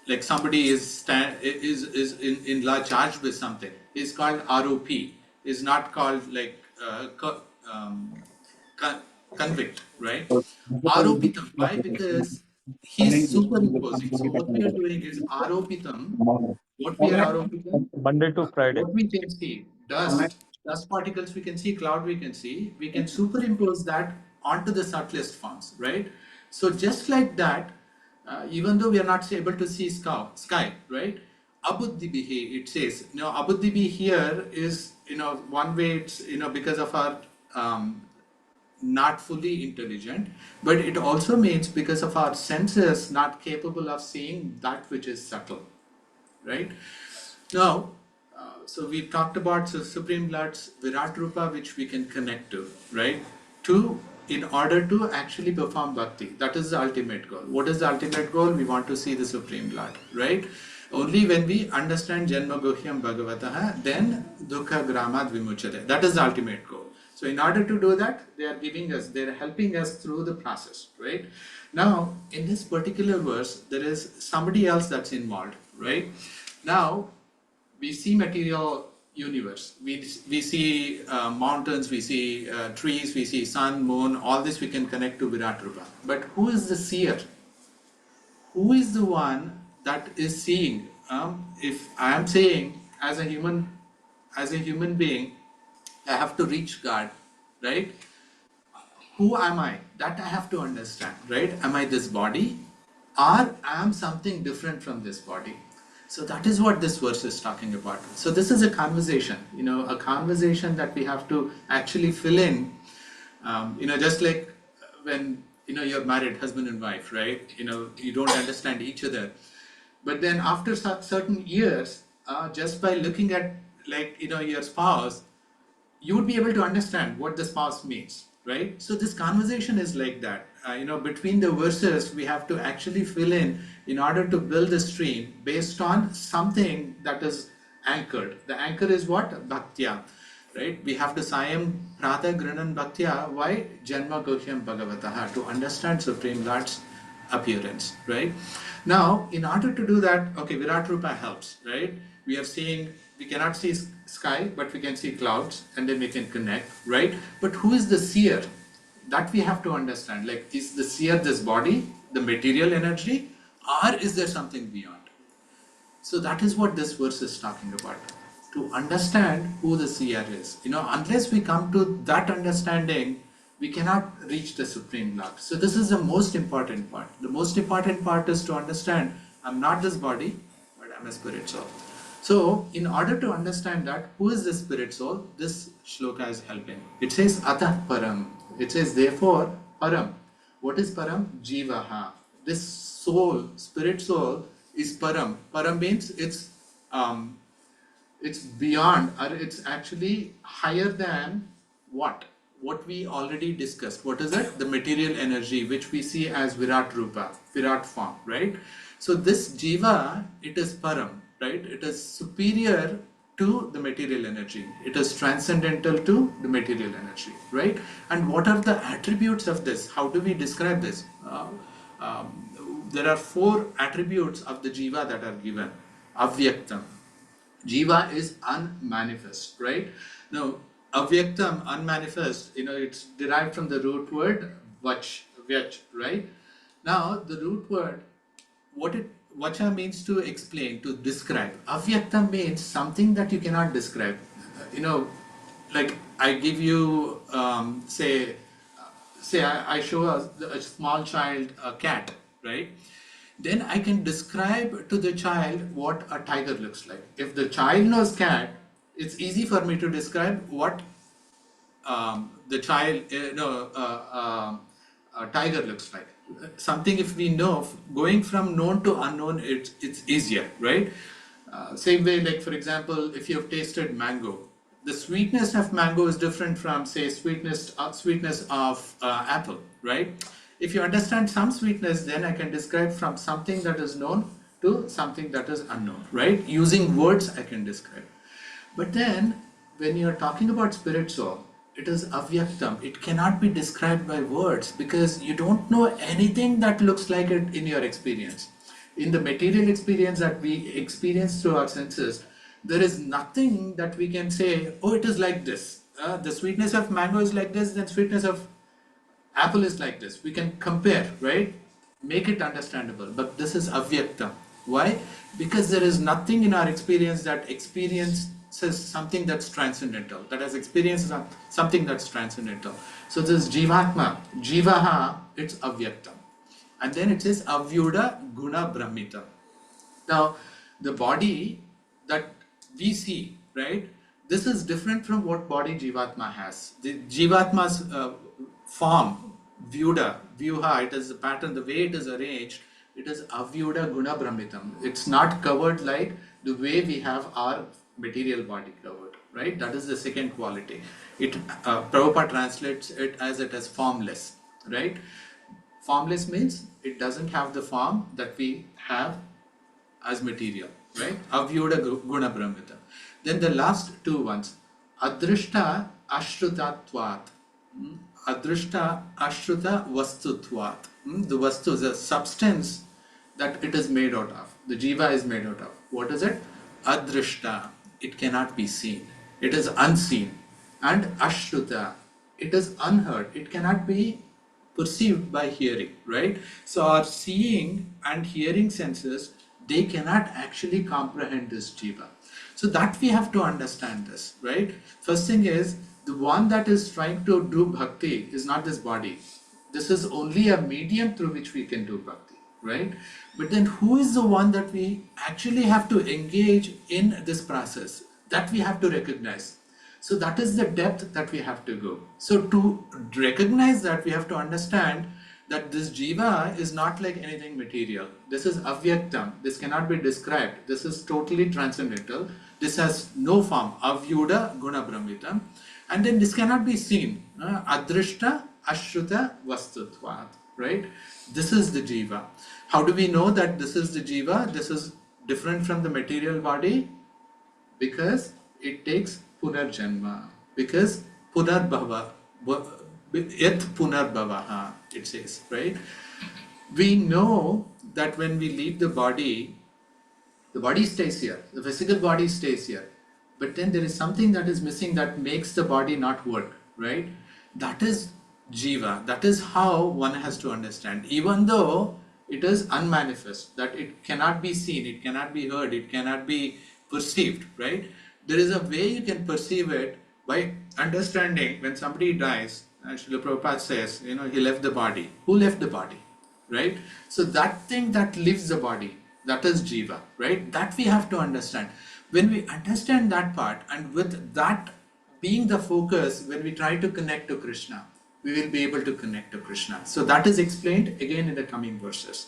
like somebody is in law charged with something, is called ROP, is not called like convict, right? Aropitam. Why? Because he's superimposing. So what we are doing is aropitam. What we are aropitam? Monday to Friday. What we can see, dust particles we can see, cloud we can see, we can superimpose that onto the subtlest forms, right? So just like that, even though we are not able to see sky, right? Abuddhibihi, it says. Now, abuddhibi here is, one way it's, because of our not fully intelligent, but it also means because of our senses not capable of seeing that which is subtle, right? Now, so we talked about Supreme Lord's Virat Rupa, which we can connect to, right? In order to actually perform bhakti. That is the ultimate goal. What is the ultimate goal? We want to see the Supreme Lord, right? Only when we understand Janma Guhyam Bhagavataha, then Dukkha Gramad Vimuchate. That is the ultimate goal. So in order to do that, they are helping us through the process, right? Now, in this particular verse, there is somebody else that's involved, right? Now, we see material universe. We see mountains, we see trees, we see sun, moon, all this we can connect to Virat Rupa. But who is the seer? Who is the one that is seeing? If I am saying as a human being, I have to reach God, right? Who am I? That I have to understand, right? Am I this body, or I am something different from this body? So that is what this verse is talking about. So this is a conversation, a conversation that we have to actually fill in. Just like when you're married, husband and wife, right? You don't understand each other, but then after certain years, just by looking at your spouse, you would be able to understand what the spouse means, right? So this conversation is like that. Between the verses, we have to actually fill in order to build the stream based on something that is anchored. The anchor is what? Bhaktya, right? We have to Sayam Prata Granan Bhaktya. Why? Janma Gohyam Bhagavataha, to understand Supreme Lord's appearance, right? Now, in order to do that, okay, Virat Rupa helps, right? We are seeing, we cannot see sky, but we can see clouds, and then we can connect, right? But who is the seer? That we have to understand. Like, is the seer this body, the material energy, or is there something beyond? So that is what this verse is talking about. To understand who the seer is. Unless we come to that understanding, we cannot reach the Supreme Lord. So this is the most important part. The most important part is to understand, I'm not this body, but I'm a spirit soul. So, in order to understand that, who is the spirit soul, this shloka is helping. It says, Atah Param. It says, therefore, Param. What is Param? Jivaha. This soul, spirit soul, is Param. Param means it's beyond, or it's actually higher than what? What we already discussed. What is it? The material energy, which we see as Virat Rupa, Virat form, right? So this Jiva, it is Param, right? It is superior to the material energy. It is transcendental to the material energy, right? And what are the attributes of this? How do we describe this? There are 4 attributes of the Jiva that are given. Avyaktam. Jiva is unmanifest, right? Now, avyaktam, unmanifest, it's derived from the root word vyach, right? Now, the root word, vacha means to explain, to describe. Avyaktam means something that you cannot describe. Like I give you, say I show a small child a cat, right? Then I can describe to the child what a tiger looks like. If the child knows cat, it's easy for me to describe what the child, a tiger looks like. Something if we know, going from known to unknown, it's easier, right? Same way, like for example, if you have tasted mango, the sweetness of mango is different from, say, sweetness of apple, right? If you understand some sweetness, then I can describe from something that is known to something that is unknown, right? Using words, I can describe. But then, when you're talking about spirit soul, it is avyaktam. It cannot be described by words because you don't know anything that looks like it in your experience. In the material experience that we experience through our senses, there is nothing that we can say, oh, it is like this. The sweetness of mango is like this, then sweetness of apple is like this. We can compare, right? Make it understandable. But this is avyaktam. Why? Because there is nothing in our experience that experiences something that's transcendental, that has experienced something that's transcendental. So this jivatma, jivaha, it's avyaktam. And then it says avyuda guna brahmita. Now, the body that we see, right? This is different from what body jivatma has. The jivatma's form, vyuha, it is the pattern, the way it is arranged, it is avyuda guna brahmitam. It's not covered like the way we have our material body covered, right? That is the second quality. Prabhupada translates it as formless, right? Formless means it doesn't have the form that we have as material, right? Avyuda guna brahmita. Then the last 2 ones, adrishta ashrutatvat. Adrishta ashruta vastutvat. The vastu is a substance that it is made out of. The jiva is made out of. What is it? Adrishta. it cannot be seen. It is unseen. And ashruta, it is unheard. It cannot be perceived by hearing, right? So our seeing and hearing senses, they cannot actually comprehend this jiva. So that we have to understand this, right? First thing is, the one that is trying to do bhakti is not this body. This is only a medium through which we can do bhakti, right? But then who is the one that we actually have to engage in this process? That we have to recognize. So that is the depth that we have to go. So to recognize that, we have to understand that this jiva is not like anything material. This is avyaktam. This cannot be described. This is totally transcendental. This has no form. Avyuda guna brahmitam. And then this cannot be seen. Adrishta ashruta vastutvat. Right? This is the jiva. How do we know that this is the jiva? This is different from the material body? Because it takes punarjanma. Because punarbhava. Yat punarbhavaha, it says, right? We know that when we leave the body stays here. The physical body stays here. But then there is something that is missing that makes the body not work, right? That is jiva. That is how one has to understand. Even though it is unmanifest, that it cannot be seen, it cannot be heard, it cannot be perceived, right? There is a way you can perceive it by understanding when somebody dies. Srila Prabhupada says, he left the body. Who left the body, right? So that thing that leaves the body, that is jiva, right? That we have to understand. When we understand that part, and with that being the focus, when we try to connect to Krishna, we will be able to connect to Krishna. So that is explained again in the coming verses.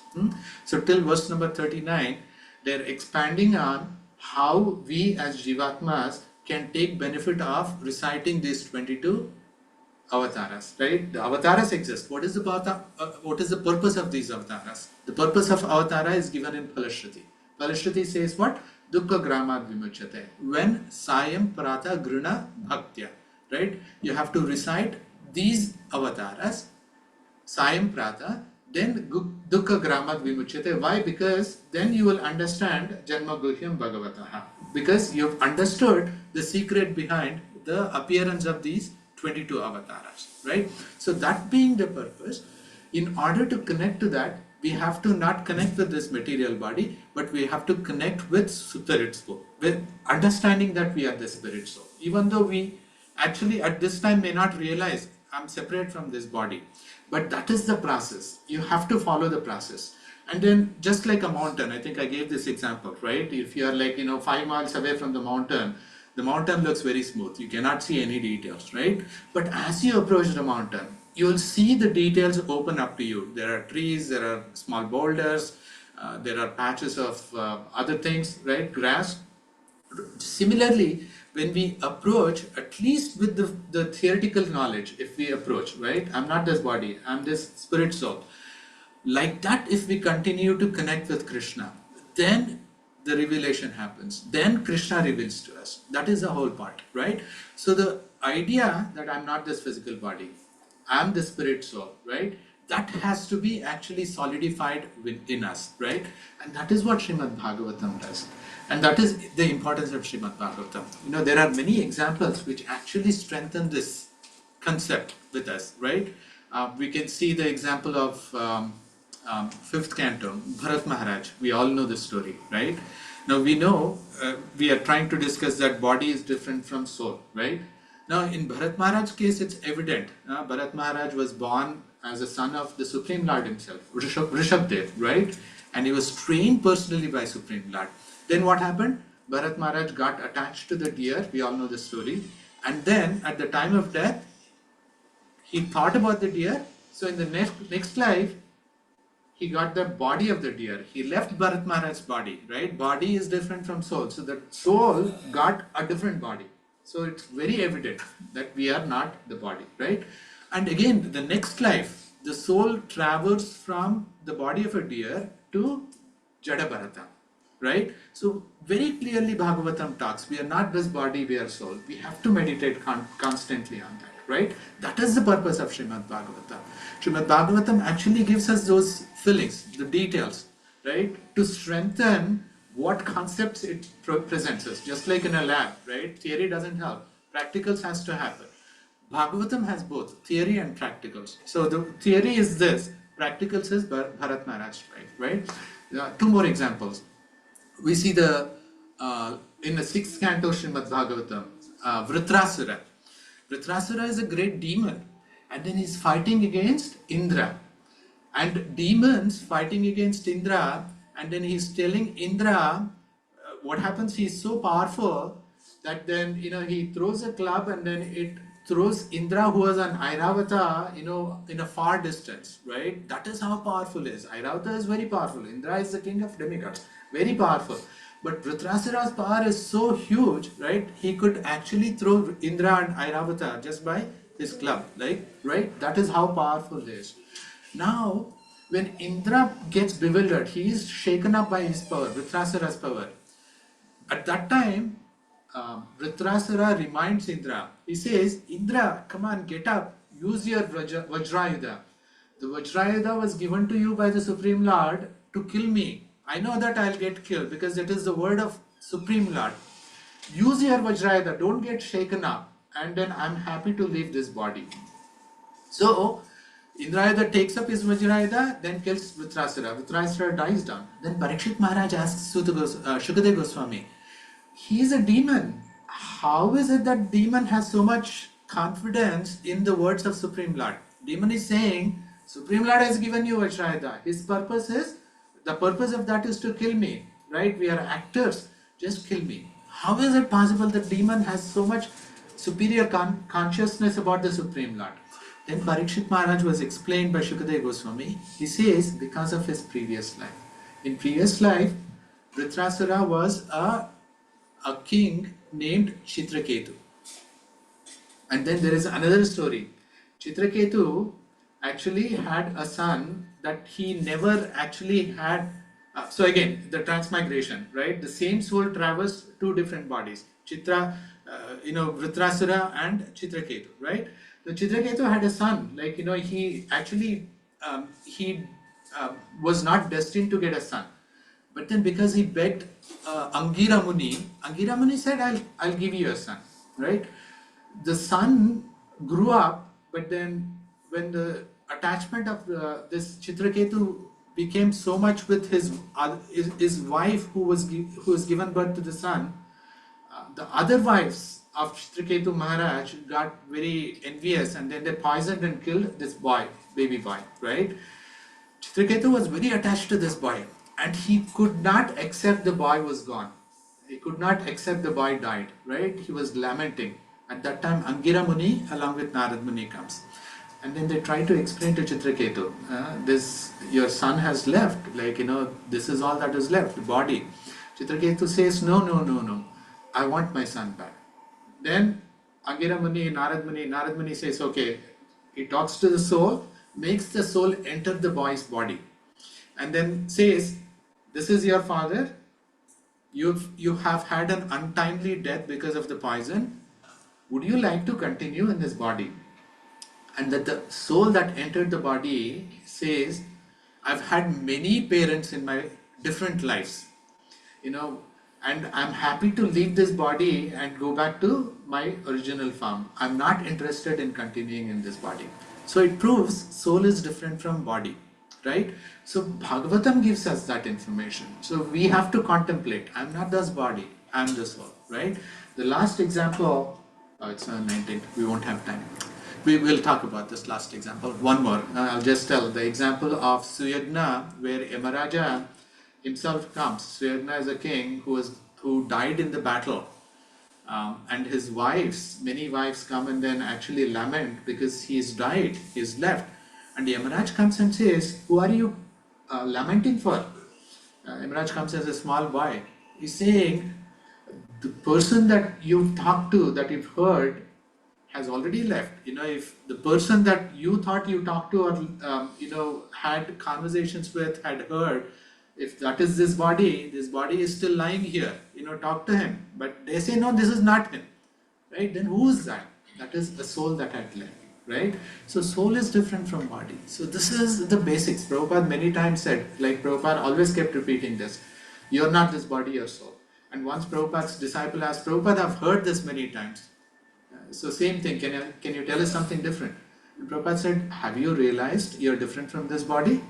So till verse number 39, they're expanding on how we as Jivatmas can take benefit of reciting these 22 avatars, right? The avatars exist. What is the purpose of these avatars? The purpose of avatara is given in Phalashruti. Phalashruti says what? Dukkha gramad vimuchyate. When sayam prata gruna bhaktya, right? You have to recite these avatars, sayam prata, then dukkha gramad vimuchyate. Why? Because then you will understand janma guhyam bhagavataha. Because you have understood the secret behind the appearance of these 22 avatars, right? So that being the purpose, in order to connect to that, we have to not connect with this material body, but we have to connect with spirit soul, with understanding that we are the spirit soul. Even though we actually at this time may not realize I'm separate from this body, but that is the process. You have to follow the process. And then just like a mountain, I think I gave this example, right? If you are like, 5 miles away from the mountain looks very smooth. You cannot see any details, right? But as you approach the mountain, you will see the details open up to you. There are trees, there are small boulders, there are patches of other things, right? Grass. Similarly, when we approach, at least with the theoretical knowledge, if we approach, right? I'm not this body, I'm this spirit soul. Like that, if we continue to connect with Krishna, then the revelation happens. Then Krishna reveals to us. That is the whole part, right? So the idea that I'm not this physical body, I'm the spirit soul, right? That has to be actually solidified within us, right? And that is what Srimad Bhagavatam does. And that is the importance of Srimad Bhagavatam. There are many examples which actually strengthen this concept with us, right? We can see the example of 5th canto, Bharat Maharaj. We all know the story, right? Now we know, we are trying to discuss that body is different from soul, right? Now in Bharat Maharaj's case, it's evident. Bharat Maharaj was born as a son of the Supreme Lord himself, Rishabdev, right? And he was trained personally by Supreme Lord. Then what happened? Bharat Maharaj got attached to the deer. We all know the story. And then at the time of death, he thought about the deer. So in the next life, he got the body of the deer. He left Bharat Maharaj's body, right? Body is different from soul. So the soul got a different body. So it's very evident that we are not the body, right? And again, the next life, the soul travels from the body of a deer to Jada Bharata, right? So very clearly Bhagavatam talks, we are not this body, we are soul. We have to meditate constantly on that, right? That is the purpose of Srimad Bhagavatam. Srimad Bhagavatam actually gives us those feelings, the details, right? To strengthen what concepts it presents us. Just like in a lab, right? Theory doesn't help. Practicals has to happen. Bhagavatam has both theory and practicals. So the theory is this, practicals is Bharat Maharaj's life, right? Two more examples. We see in the sixth canto Srimad Bhagavatam, Vritrasura. Vritrasura is a great demon, and then he's fighting against Indra. And demons fighting against Indra, and then he's telling Indra, what happens, he's so powerful that then, he throws a club and then it throws Indra, who was an Airavata, in a far distance, right? That is how powerful he is. Airavata is very powerful. Indra is the king of demigods, very powerful. But Vritrasura's power is so huge, right? He could actually throw Indra and Airavata just by his club, right? That is how powerful he is. Now, when Indra gets bewildered, he is shaken up by his power, Vritrasura's power. At that time, Vritrasura reminds Indra. He says, Indra, come on, get up, use your Vajrayudha. The Vajrayudha was given to you by the Supreme Lord to kill me. I know that I'll get killed because it is the word of Supreme Lord. Use your Vajrayudha, don't get shaken up, and then I'm happy to leave this body. So, Indrayudha takes up his Vajrayudha, then kills Vritrasura. Vritrasura dies down. Then Parikshit Maharaj asks Shukadeva Goswami, he is a demon. How is it that demon has so much confidence in the words of Supreme Lord? Demon is saying, Supreme Lord has given you Vajrayudha. The purpose of that is to kill me. Right? We are actors. Just kill me. How is it possible that demon has so much superior consciousness about the Supreme Lord? Then Parikshit Maharaj was explained by Shukadeva Goswami. He says, because of his previous life. In previous life, Vritrasura was a king named Chitraketu. And then there is another story. Chitraketu actually had a son that he never actually had. So again, the transmigration, right? The same soul travels two different bodies. Vritrasura and Chitraketu, right? So Chitraketu had a son, he actually, was not destined to get a son. But then because he begged Angira Muni said, I'll give you a son, right? The son grew up, but then when the attachment of this Chitraketu became so much with his wife who was given birth to the son, the other wives of Chitraketu Maharaj got very envious, and then they poisoned and killed this baby boy, right? Chitraketu was very attached to this boy, and he could not accept the boy was gone. He could not accept the boy died, right? He was lamenting. At that time, Angira Muni along with Narad Muni comes. And then they try to explain to Chitraketu, your son has left, this is all that is left, the body. Chitraketu says, no, I want my son back. Then Angira Muni, Narad Muni says, okay, he talks to the soul, makes the soul enter the boy's body, and then says, this is your father, you have had an untimely death because of the poison, would you like to continue in this body? And that the soul that entered the body says, I've had many parents in my different lives, and I'm happy to leave this body and go back to my original form. I'm not interested in continuing in this body. So it proves soul is different from body, right? So Bhagavatam gives us that information. So we have to contemplate, I'm not this body, I'm the soul, right? The last example, it's 19th, we won't have time. We will talk about this last example. One more, I'll just tell the example of Suyagna, where Yamaraja himself comes. Suyagna is a king who died in the battle, and his many wives come and then actually lament because he's died, he's left. And Yamaraj comes and says, who are you lamenting for? Yamaraj comes as a small boy. He's saying, the person that you've talked to, that you've heard, has already left. If the person that you thought you talked to or had conversations with, had heard, if that is this body is still lying here, talk to him. But they say, no, this is not him, right? Then who is that? That is the soul that had left, right? So soul is different from body. So this is the basics. Prabhupada many times said, Prabhupada always kept repeating this. You're not this body, you're soul. And once Prabhupada's disciple asked, Prabhupada, I've heard this many times. So same thing, can you tell us something different? And Prabhupada said, have you realized you're different from this body?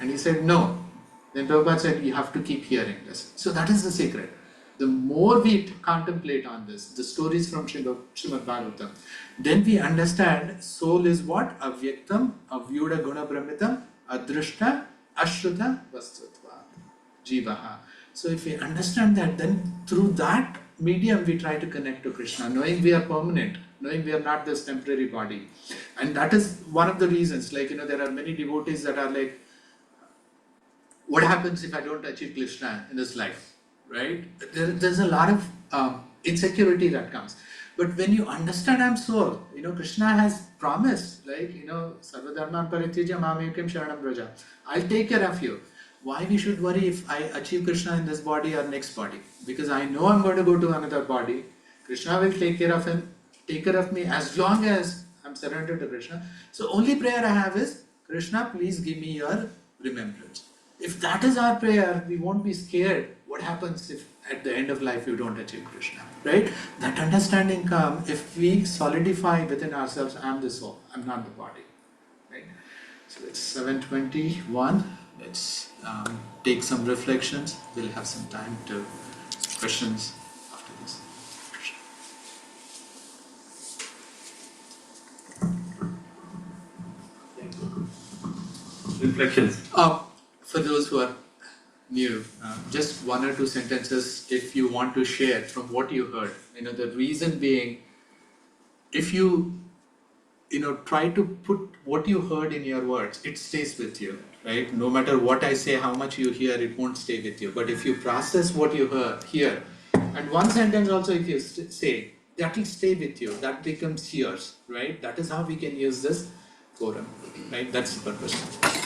And he said, no. Then Prabhupada said, you have to keep hearing this. So that is the secret. The more we contemplate on this, the stories from Srimad Bhagavatam, then we understand soul is what? Avyaktam, avyuda guna brahmitam, adrishta, ashruta, vastutva, jivaha. So if we understand that, then through that medium we try to connect to Krishna, knowing we are permanent, knowing we are not this temporary body. And that is one of the reasons, like, there are many devotees that are like, what happens if I don't achieve Krishna in this life, right? There's a lot of insecurity that comes. But when you understand I'm soul, Krishna has promised, like, Sarvadharman paritijya mamekam sharanam braja. I'll take care of you. Why we should worry if I achieve Krishna in this body or next body? Because I know I'm going to go to another body. Krishna will take care of me as long as I'm surrendered to Krishna. So only prayer I have is, Krishna, please give me your remembrance. If that is our prayer, we won't be scared. What happens if at the end of life you don't achieve Krishna, right? That understanding comes if we solidify within ourselves, I'm the soul, I'm not the body, right? So it's 7:21. Let's take some reflections. We'll have some time to questions after this. Reflections. For those who are new, just one or two sentences if you want to share from what you heard. The reason being, if you try to put what you heard in your words, it stays with you, right? No matter what I say, how much you hear, it won't stay with you. But if you process what you hear, and one sentence also if you say, that will stay with you, that becomes yours, right? That is how we can use this forum, right? That's the purpose.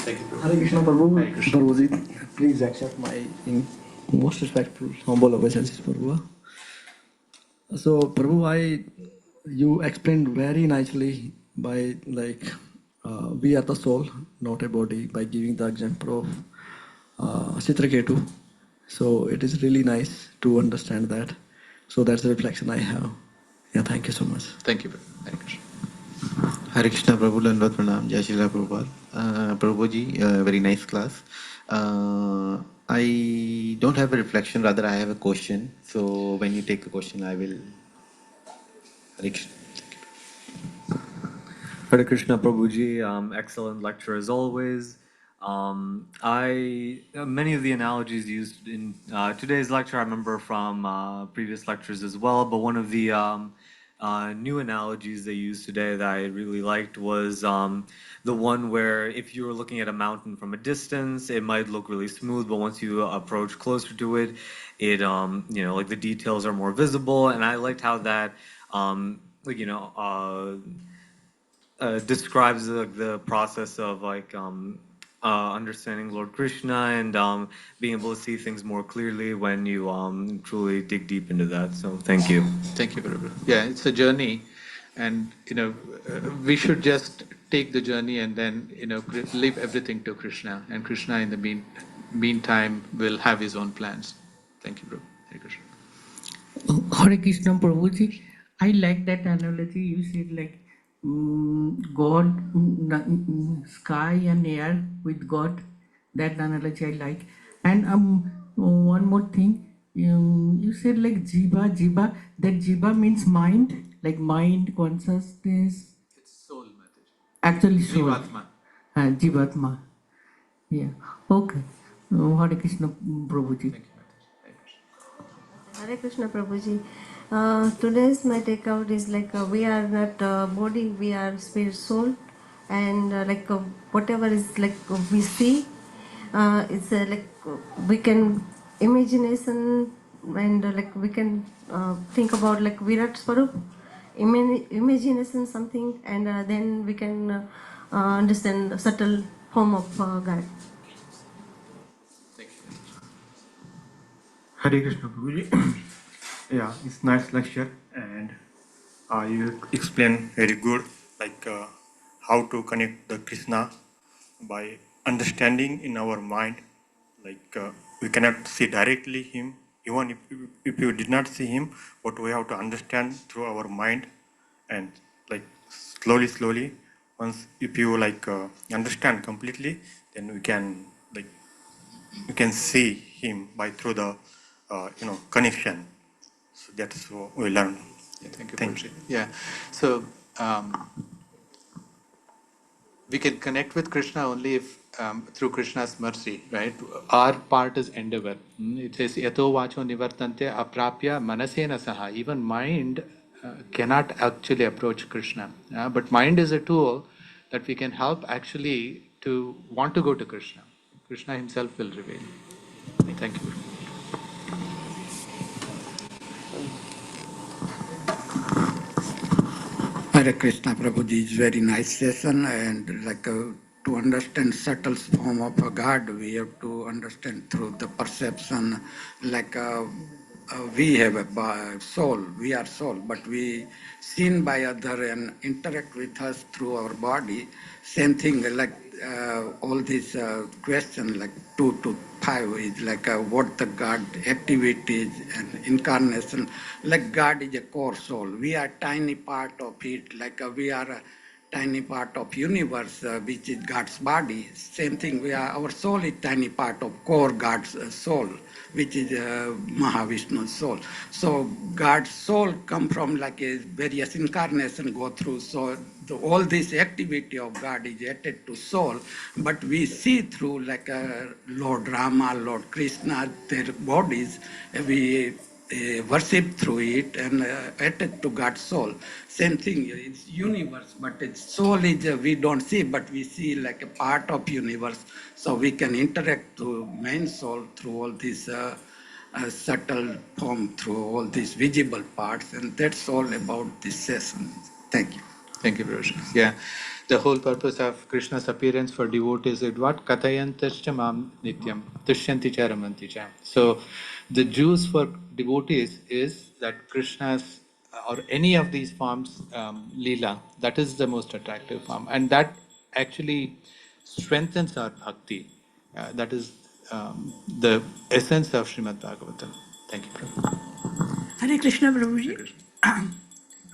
Thank you, Prabhu. Hare Krishna Prabhu. Hare Krishna. Prabhuji, please accept my most respectful humble obeisances, Prabhu. So, Prabhu, you explained very nicely by we are the soul, not a body, by giving the example of Chitraketu. So it is really nice to understand that. So that's the reflection I have. Yeah, thank you so much. Thank you, Prabhu. Hare Krishna. Hare Krishna Prabhu, Dandavat Pranam, Jai Srila Prabhupada. Prabhuji, very nice class. I don't have a reflection, rather I have a question. So when you take a question, I will. Hare Krishna. Hare Krishna Prabhuji, excellent lecture as always. Many of the analogies used in today's lecture I remember from previous lectures as well, but one of the new analogies they used today that I really liked was the one where if you were looking at a mountain from a distance, it might look really smooth, but once you approach closer to it, like the details are more visible, and I liked how that describes the process of understanding Lord Krishna and being able to see things more clearly when you truly dig deep into that. So thank you. Thank you, Prabhu. Yeah, it's a journey, and we should just take the journey and then leave everything to Krishna, and Krishna in the meantime will have his own plans. Thank you, Prabhu. Hare Krishna. Hare Krishna Prabhuji, I like that analogy you said, like God, sky and air with God. That analogy I like. And one more thing, you said like jiva. That jiva means mind, like mind, consciousness. It's soul method. Actually, soul. Jivatma. Jivatma. Yeah. Okay. Hare Krishna Prabhuji. Thank you, Mataji. Hare Krishna Prabhuji. Today's my takeout is like we are not body, we are spirit soul, and whatever is like we see, it's like we can imagination and like we can think about like Virat Swarup, imagination something, and then we can understand the subtle form of God. Thank you. Hare Krishna Prabhuji. Yeah, it's nice lecture and you explain very good how to connect the Krishna by understanding in our mind we cannot see directly him, even if you did not see him, but we have to understand through our mind, and like slowly, once if you understand completely, then we can see him by through the connection. So that's what we learn. Yeah, thank you, Thank Prabhuji. you. Yeah, so we can connect with Krishna only if through Krishna's mercy, right? Our part is endeavor. It says, "Yato vacho nivartante aprapya manasena saha." Even mind cannot actually approach Krishna, but mind is a tool that we can help actually to want to go to Krishna. Krishna himself will reveal. Thank you. Hare Krishna Prabhuji, is very nice session, and to understand subtle form of a God, we have to understand through the perception, we have a soul, we are soul, but we seen by other and interact with us through our body. Same thing, all these questions, like 2 to 5 is what the God activities and incarnation. Like God is a core soul. We are tiny part of it. We are a tiny part of universe, which is God's body. Same thing. Our soul is tiny part of core God's soul, which is Mahavishnu's soul. So God's soul come from a various incarnation go through. So all this activity of God is added to soul, but we see through Lord Rama, Lord Krishna, their bodies, we worship through it and added to God's soul. Same thing, it's universe, but its soul is we don't see, but we see like a part of universe. So we can interact to main soul through all these subtle form, through all these visible parts, and that's all about this session. Thank you. Thank you, Prabhuji. Yeah, the whole purpose of Krishna's appearance for devotees is what? Kathayantascha mam nityam, tushyanti cha ramanti cha. So the juice for devotees is that Krishna's or any of these forms, lila, that is the most attractive form. And that actually strengthens our bhakti. That is the essence of Srimad Bhagavatam. Thank you, Prabhu. Hare Krishna, Prabhuji. Hare Krishna.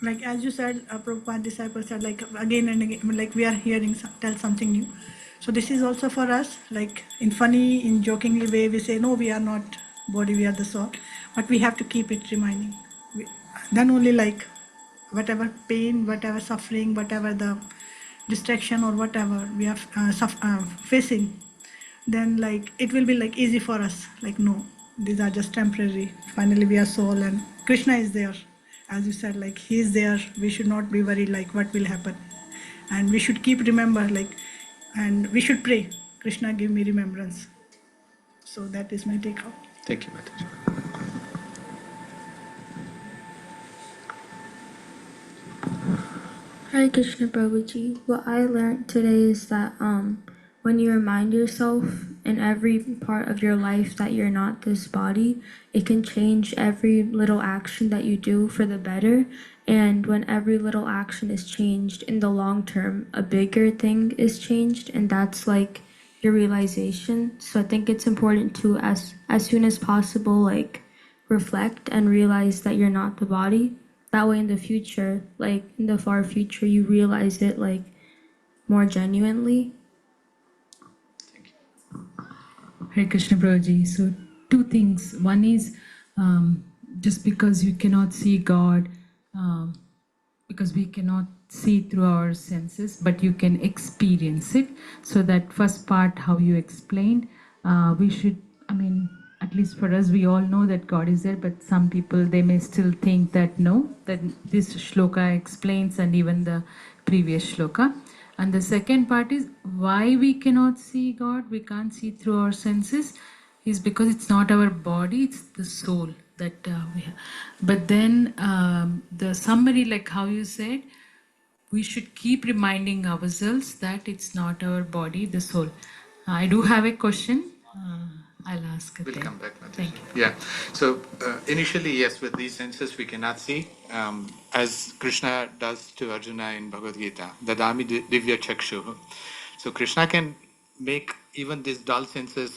Like as you said, Prabhupada disciples said, like again and again, like we are hearing tell something new. So this is also for us, like in funny, in jokingly way, we say, no, we are not body, we are the soul. But we have to keep it reminding. Then only like whatever pain, whatever suffering, whatever the distraction or whatever we are facing, then like it will be like easy for us. Like no, these are just temporary. Finally, we are soul and Krishna is there. As you said, like he is there. We should not be worried like what will happen, and we should keep remember like, and we should pray. Krishna, give me remembrance. So that is my take out. Thank you, Mataji. Hare Krishna Prabhuji. What I learned today is that when you remind yourself in every part of your life that you're not this body, it can change every little action that you do for the better. And when every little action is changed in the long term, a bigger thing is changed, and that's like your realization. So I think it's important to as soon as possible like reflect and realize that you're not the body. That way in the future, like in the far future, you realize it like more genuinely. Hare Krishna Prabhuji. So two things. One is just because you cannot see God, because we cannot see through our senses, but you can experience it. So that first part, how you explained, we should, I mean, at least for us, we all know that God is there, but some people, they may still think that no, that this shloka explains, and even the previous shloka. And the second part is why we cannot see God, we can't see through our senses, is because it's not our body, it's the soul that we have. But then the summary, like how you said, we should keep reminding ourselves that it's not our body, the soul. I do have a question. I'll ask it. We'll then. come back, Mataji. Thank you. Yeah. So initially, yes, with these senses we cannot see, as Krishna does to Arjuna in Bhagavad Gita, Dadami Divya Chakshu. So Krishna can make even these dull senses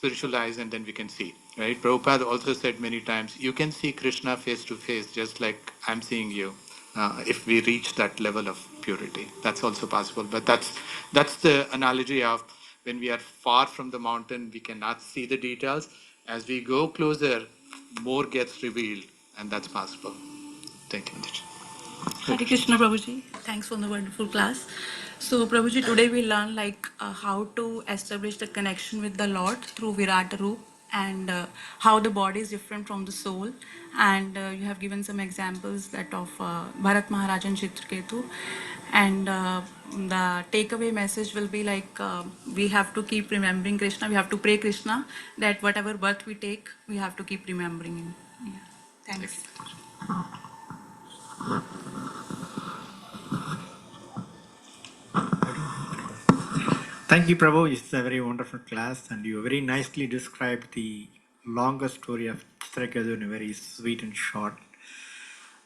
spiritual eyes and then we can see, right? Prabhupada also said many times, you can see Krishna face to face, just like I'm seeing you, if we reach that level of purity. That's also possible. But that's the analogy of when we are far from the mountain, we cannot see the details. As we go closer, more gets revealed, and that's possible. Thank you, Manoj. Hare Krishna Prabhuji, thanks for the wonderful class. So Prabhuji, today we learn like how to establish the connection with the Lord through Virata Roop and how the body is different from the soul. And you have given some examples that of Bharat Maharaj and Chitraketu. And the takeaway message will be like we have to keep remembering Krishna. We have to pray Krishna that whatever birth we take, we have to keep remembering him. Yeah. Thanks. Thank you, Prabhu. It's a very wonderful class, and you very nicely described the longer story of Chitraketu in a very sweet and short.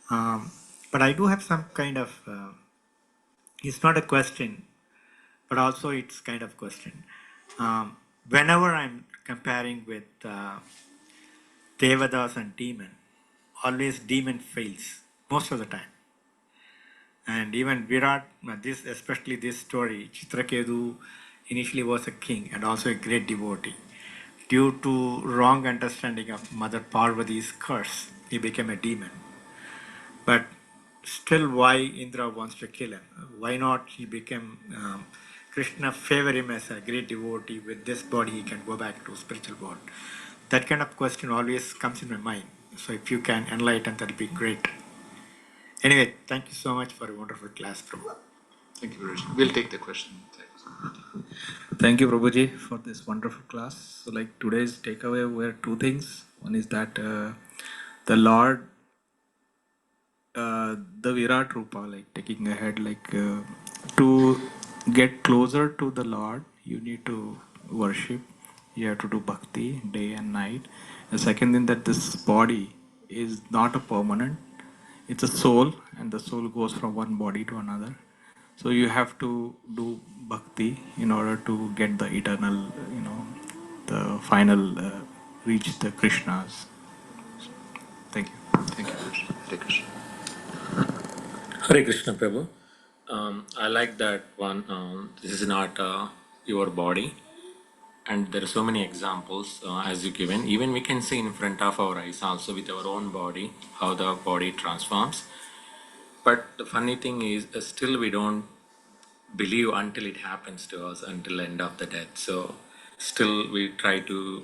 But I do have some kind of, it's not a question, but also it's kind of question. Whenever I'm comparing with Devadas and demon, always demon fails most of the time. And even Virat, this especially this story, Chitraketu initially was a king and also a great devotee. Due to wrong understanding of Mother Parvati's curse, he became a demon. But still, why Indra wants to kill him? Why not he became Krishna favor him as a great devotee? With this body, he can go back to spiritual world. That kind of question always comes in my mind. So if you can enlighten, that'll be great. Anyway, thank you so much for a wonderful class, Prabhu. Thank you, Viraj. We'll take the question. Thank you, Prabhuji, for this wonderful class. So, like today's takeaway were two things. One is that the Lord, the Virat Rupa, like taking ahead, like to get closer to the Lord, you need to worship. You have to do bhakti day and night. The second thing that this body is not a permanent. It's a soul, and the soul goes from one body to another. So you have to do bhakti in order to get the eternal, the final, reach the Krishnas. Thank you. Thank you, Hare Krishna. Hare Krishna Prabhu. I like that one. This is not your body, and there are so many examples as you given. Even we can see in front of our eyes, also with our own body, how the body transforms. But the funny thing is, still we don't believe until it happens to us, until end of the death. So still we try to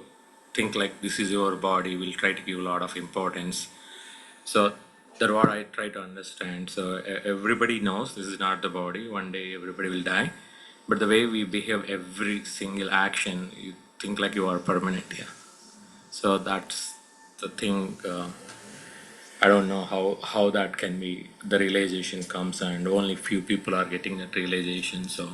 think like this is your body. We'll try to give a lot of importance. So that's what I try to understand. So everybody knows this is not the body. One day everybody will die. But the way we behave every single action, you think like you are permanent here. So that's the thing. I don't know how that can be, the realization comes, and only few people are getting that realization. So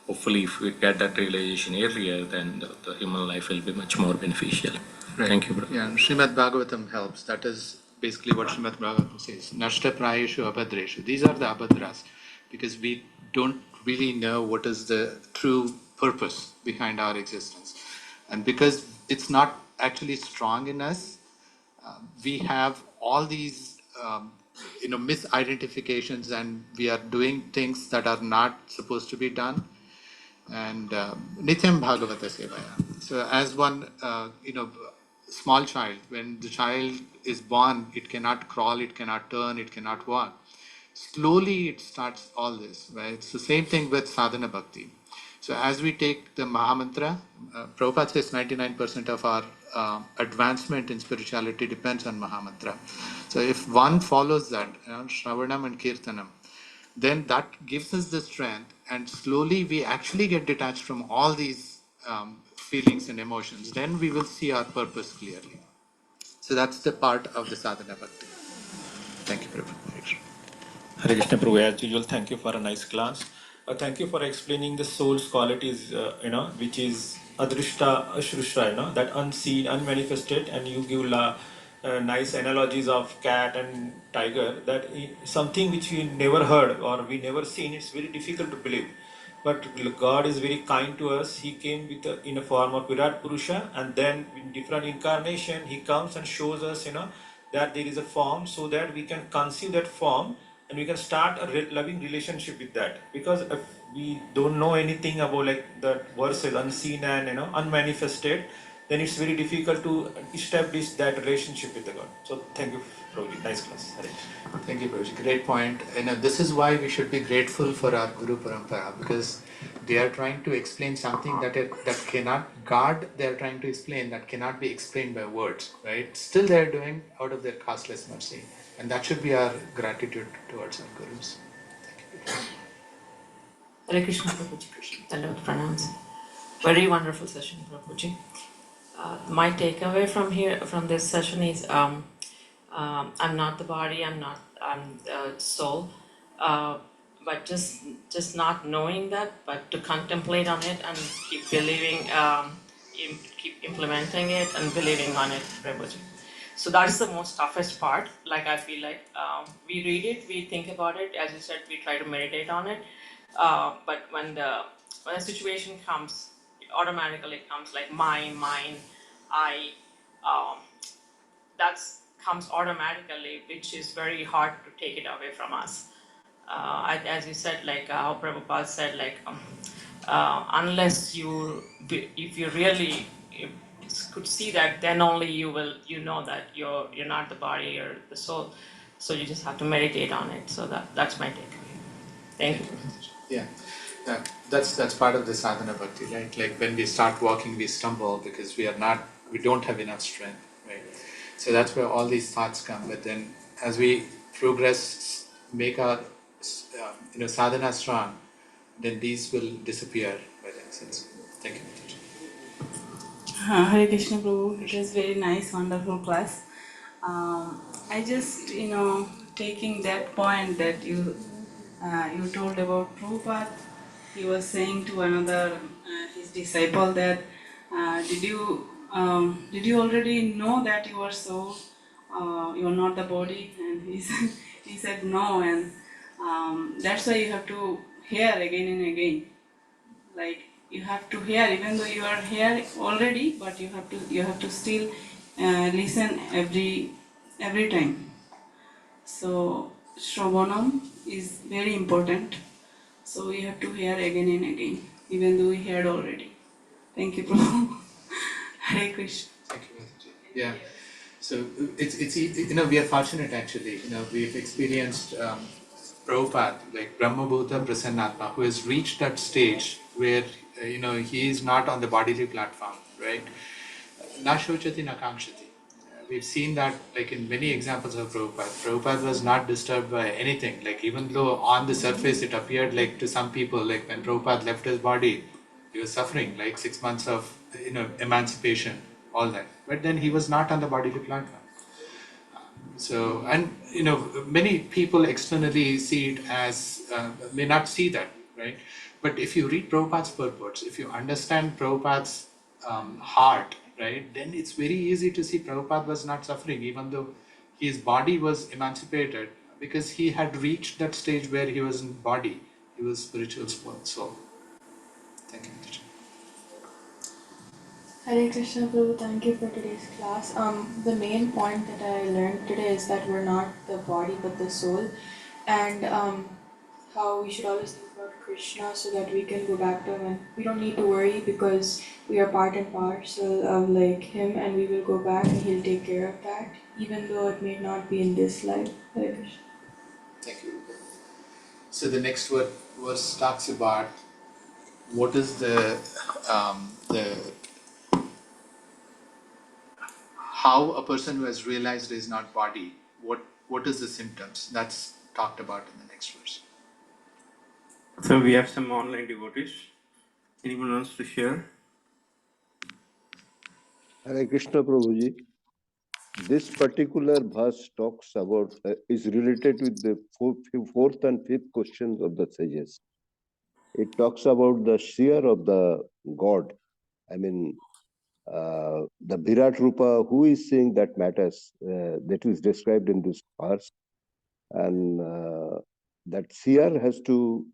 hopefully if we get that realization earlier, then the human life will be much more beneficial. Right. Thank you, bro. Yeah, and Srimad Bhagavatam helps. That is basically what Srimad Bhagavatam says. Nashta prayeshu abhadreshu. These are the abhadras, because we don't really know what is the true purpose behind our existence. And because it's not actually strong in us, we have all these misidentifications, and we are doing things that are not supposed to be done. And nityam bhagavata sevaya. So as one small child, when the child is born, it cannot crawl, it cannot turn, it cannot walk. Slowly it starts all this, right? It's the same thing with sadhana bhakti. So as we take the Mahamantra, Prabhupada says 99% of our advancement in spirituality depends on Mahamantra. So if one follows that, Shravanam and Kirtanam, then that gives us the strength, and slowly we actually get detached from all these feelings and emotions. Then we will see our purpose clearly. So that's the part of the sadhana bhakti. Thank you, Prabhupada. Hare Krishna Prabhu, as usual, thank you for a nice class. Thank you for explaining the soul's qualities, which is adrishta, ashrushta, that unseen, unmanifested, and you give nice analogies of cat and tiger, that something which we never heard or we never seen, it's very difficult to believe. but God is very kind to us. He came with in a form of Virat Purusha, and then in different incarnation, He comes and shows us, that there is a form, so that we can conceive that form and we can start a loving relationship with that. Because if we don't know anything about like the verses unseen and unmanifested, then it's very difficult to establish that relationship with the God. So thank you, Prabhuji. Nice class. Hare Krishna. Thank you, Prabhuji. Great point. This is why we should be grateful for our Guru Parampara, because they are trying to explain something that cannot, God, they are trying to explain that cannot be explained by words, right? Still they are doing out of their costless mercy. And that should be our gratitude towards our Gurus. Hare Krishna, Prabhuji. Dandavat pranams. Very wonderful session, Prabhuji. My takeaway from this session is I'm not the body, I'm the soul, but just not knowing that, but to contemplate on it and keep believing, keep implementing it and believing on it, Prabhuji. So that is the most toughest part. Like I feel like we read it, we think about it, as you said, we try to meditate on it, but when the situation comes, it automatically comes like mine, I. That comes automatically, which is very hard to take it away from us. As you said, like how Prabhupada said, like unless if you really could see that, then only you know that you're not the body or the soul. So you just have to meditate on it. So that's my take. Thank you. Yeah. That's part of the sadhana bhakti, right? Like when we start walking, we stumble because we don't have enough strength, right? So that's where all these thoughts come. But then as we progress, make our sadhana strong, then these will disappear by themselves. Thank you. Hare Krishna Prabhu, it was very nice, wonderful class. I just, taking that point that you told about Prabhupada, he was saying to another his disciple that did you already know that you are soul, you are not the body? And he said no, and that's why you have to hear again and again. Like you have to hear, even though you are here already, but you have to still listen every time. So Shravanam is very important. So we have to hear again and again, even though we heard already. Thank you, Prabhu. Hare Krishna. Thank you, Mataji. Yeah. So it's we are fortunate actually. We've experienced Prabhupada, like Brahmabhuta Prasannatma, who has reached that stage where he is not on the bodily platform, right? Na shochati na kamshati. We've seen that like in many examples of Prabhupada. Prabhupada was not disturbed by anything. Like even though on the surface it appeared like to some people, like when Prabhupada left his body, he was suffering like 6 months of emancipation, all that. But then he was not on the bodily platform. So, and many people externally see it as, may not see that, right? But if you read Prabhupada's purports, if you understand Prabhupada's heart, right, then it's very easy to see Prabhupada was not suffering, even though his body was emancipated, because he had reached that stage where he wasn't body, he was spiritual soul. Thank you, Mataji. Hare Krishna Prabhu, thank you for today's class. The main point that I learned today is that we're not the body but the soul, and how we should always think about Krishna so that we can go back to him, and we don't need to worry because we are part and parcel of like him, and we will go back and he'll take care of that, even though it may not be in this life. Hare Krishna. Thank you. So the next verse talks about what is the how a person who has realized is not body, what is the symptoms? That's talked about in the next verse. So we have some online devotees. Anyone wants to share? Hare Krishna Prabhuji. This particular verse talks about, is related with the fourth and fifth questions of the sages. It talks about the sphere of the God. I mean, the Virat Rupa, who is saying that matters, that is described in this verse. And that sphere has to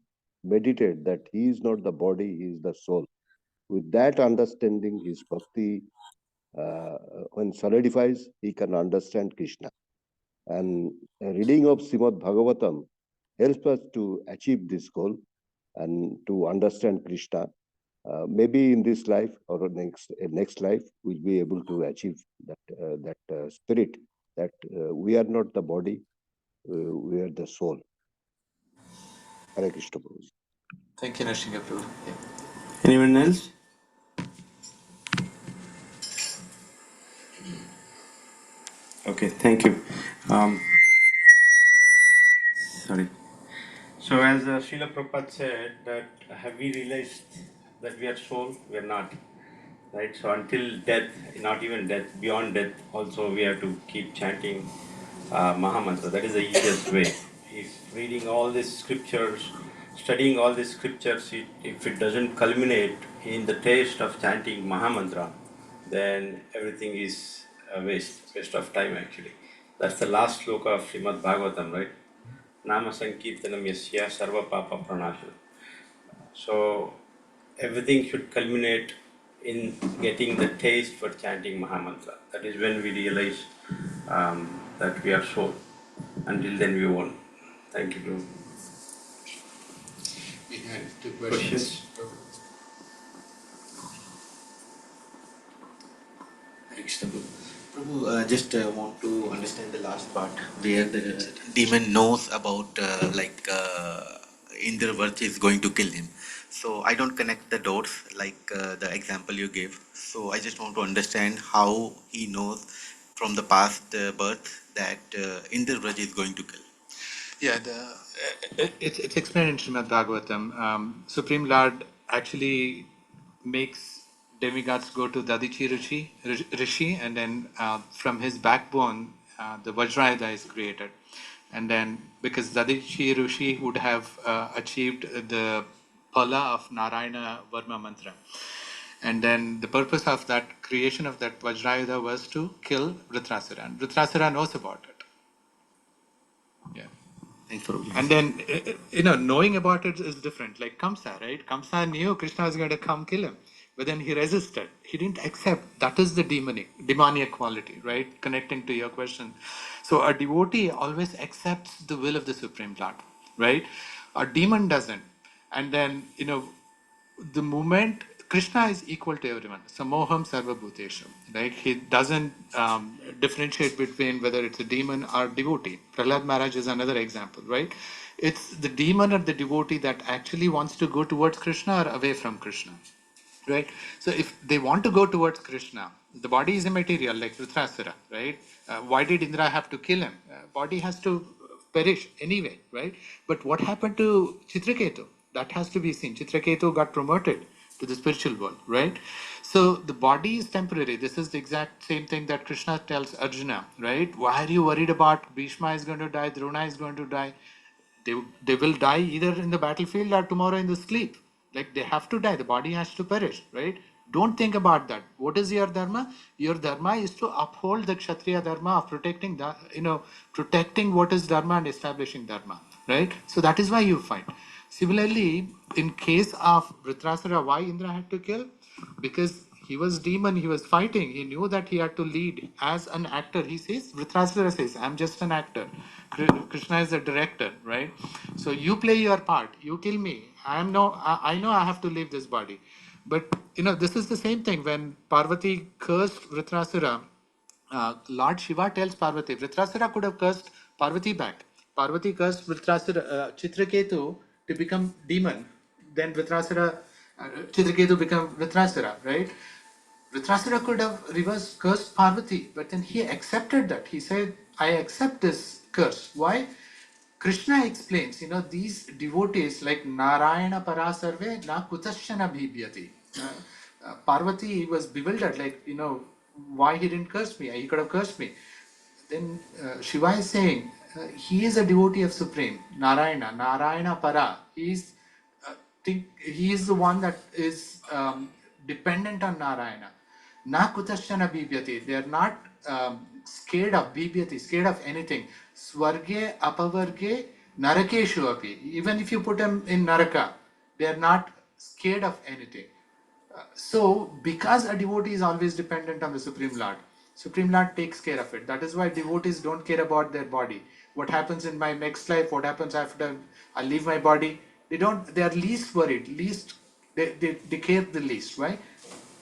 meditate that he is not the body, he is the soul. With that understanding, his bhakti, when solidifies, he can understand Krishna. And a reading of Srimad Bhagavatam helps us to achieve this goal and to understand Krishna. Maybe in this life or next life, we'll be able to achieve that spirit that we are not the body, we are the soul. Hare Krishna Prabhu. Thank you, Nrsimha Prabhu. Yeah. Anyone else? Okay, thank you. Sorry. So as Srila Prabhupada said that have we realized that we are soul? We are not. Right? So until death, not even death, beyond death also we have to keep chanting Mahamantra. That is the easiest way. If reading all these scriptures, studying all these scriptures, if it doesn't culminate in the taste of chanting Mahamantra, then everything is a waste of time actually. That's the last sloka of Srimad Bhagavatam, right? Nama Sankirtanam Yasya Sarva Papa Pranasha. So everything should culminate in getting the taste for chanting Mahamantra. That is when we realize that we are soul. Until then we won't. Thank you, Prabhu. We had two questions. Hare Krishna Prabhu. Prabhu, just want to understand the last part where the demon knows about Indravarti is going to kill him. So I don't connect the dots like the example you gave. So I just want to understand how he knows from the past birth that Indravarti is going to kill. Yeah, it's explained in Srimad Bhagavatam. Supreme Lord actually makes demigods go to Dadichi Rishi, and then from his backbone, the Vajrayuda is created. And then because Dadichi Rishi would have achieved the Pala of Narayana Varma Mantra. And then the purpose of that creation of that Vajrayuda was to kill Vritrasura. And Vritrasura knows about it. Yeah. Thanks for And then, knowing about it is different. Like Kamsa, right? Kamsa knew Krishna was going to come kill him, but then he resisted. He didn't accept. That is the demoniac quality, right? Connecting to your question. So a devotee always accepts the will of the Supreme Lord, right? A demon doesn't. And then, the moment Krishna is equal to everyone, Samoham Sarva Bhutesham, right? He doesn't differentiate between whether it's a demon or devotee. Prahlad Maharaj is another example, right? It's the demon or the devotee that actually wants to go towards Krishna or away from Krishna, right? So if they want to go towards Krishna, the body is immaterial, like Vritrasura, right? Why did Indra have to kill him? Body has to perish anyway, right? But what happened to Chitraketu? That has to be seen. Chitraketu got promoted to the spiritual world, right? So the body is temporary. This is the exact same thing that Krishna tells Arjuna, right? Why are you worried about Bhishma is going to die, Drona is going to die? They will die either in the battlefield or tomorrow in the sleep. Like they have to die. The body has to perish, right? Don't think about that. What is your dharma? Your dharma is to uphold the Kshatriya dharma of protecting the, protecting what is dharma and establishing dharma, right? So that is why you fight. Similarly, in case of Vritrasura, why Indra had to kill? Because he was demon, he was fighting. He knew that he had to lead as an actor. He says, Vritrasura says, I'm just an actor. Krishna is the director, right? So you play your part. You kill me. I know I have to leave this body. But, this is the same thing. When Parvati cursed Vritrasura, Lord Shiva tells Parvati, Vritrasura could have cursed Parvati back. Parvati cursed Vritrasura, Chitraketu to become demon. Then Vritrasura, Chitraketu become Vritrasura, right? Vritrasura could have reversed cursed Parvati, but then he accepted that. He said, I accept this curse. Why? Krishna explains, these devotees like Narayana Parasarve na kutashana bhibhyati. Parvati was bewildered, like, why he didn't curse me? He could have cursed me. Then Shiva is saying, he is a devotee of Supreme, Narayana Para. He is the one that is dependent on Narayana. Na kutashana bibhyati. They are not scared of bibhyati, scared of anything. Swarge, apavarge, Narakeshu api. Even if you put them in Naraka, they are not scared of anything. So, because a devotee is always dependent on the Supreme Lord, Supreme Lord takes care of it. That is why devotees don't care about their body. What happens in my next life, what happens after I leave my body, they are least worried, they care the least. Why?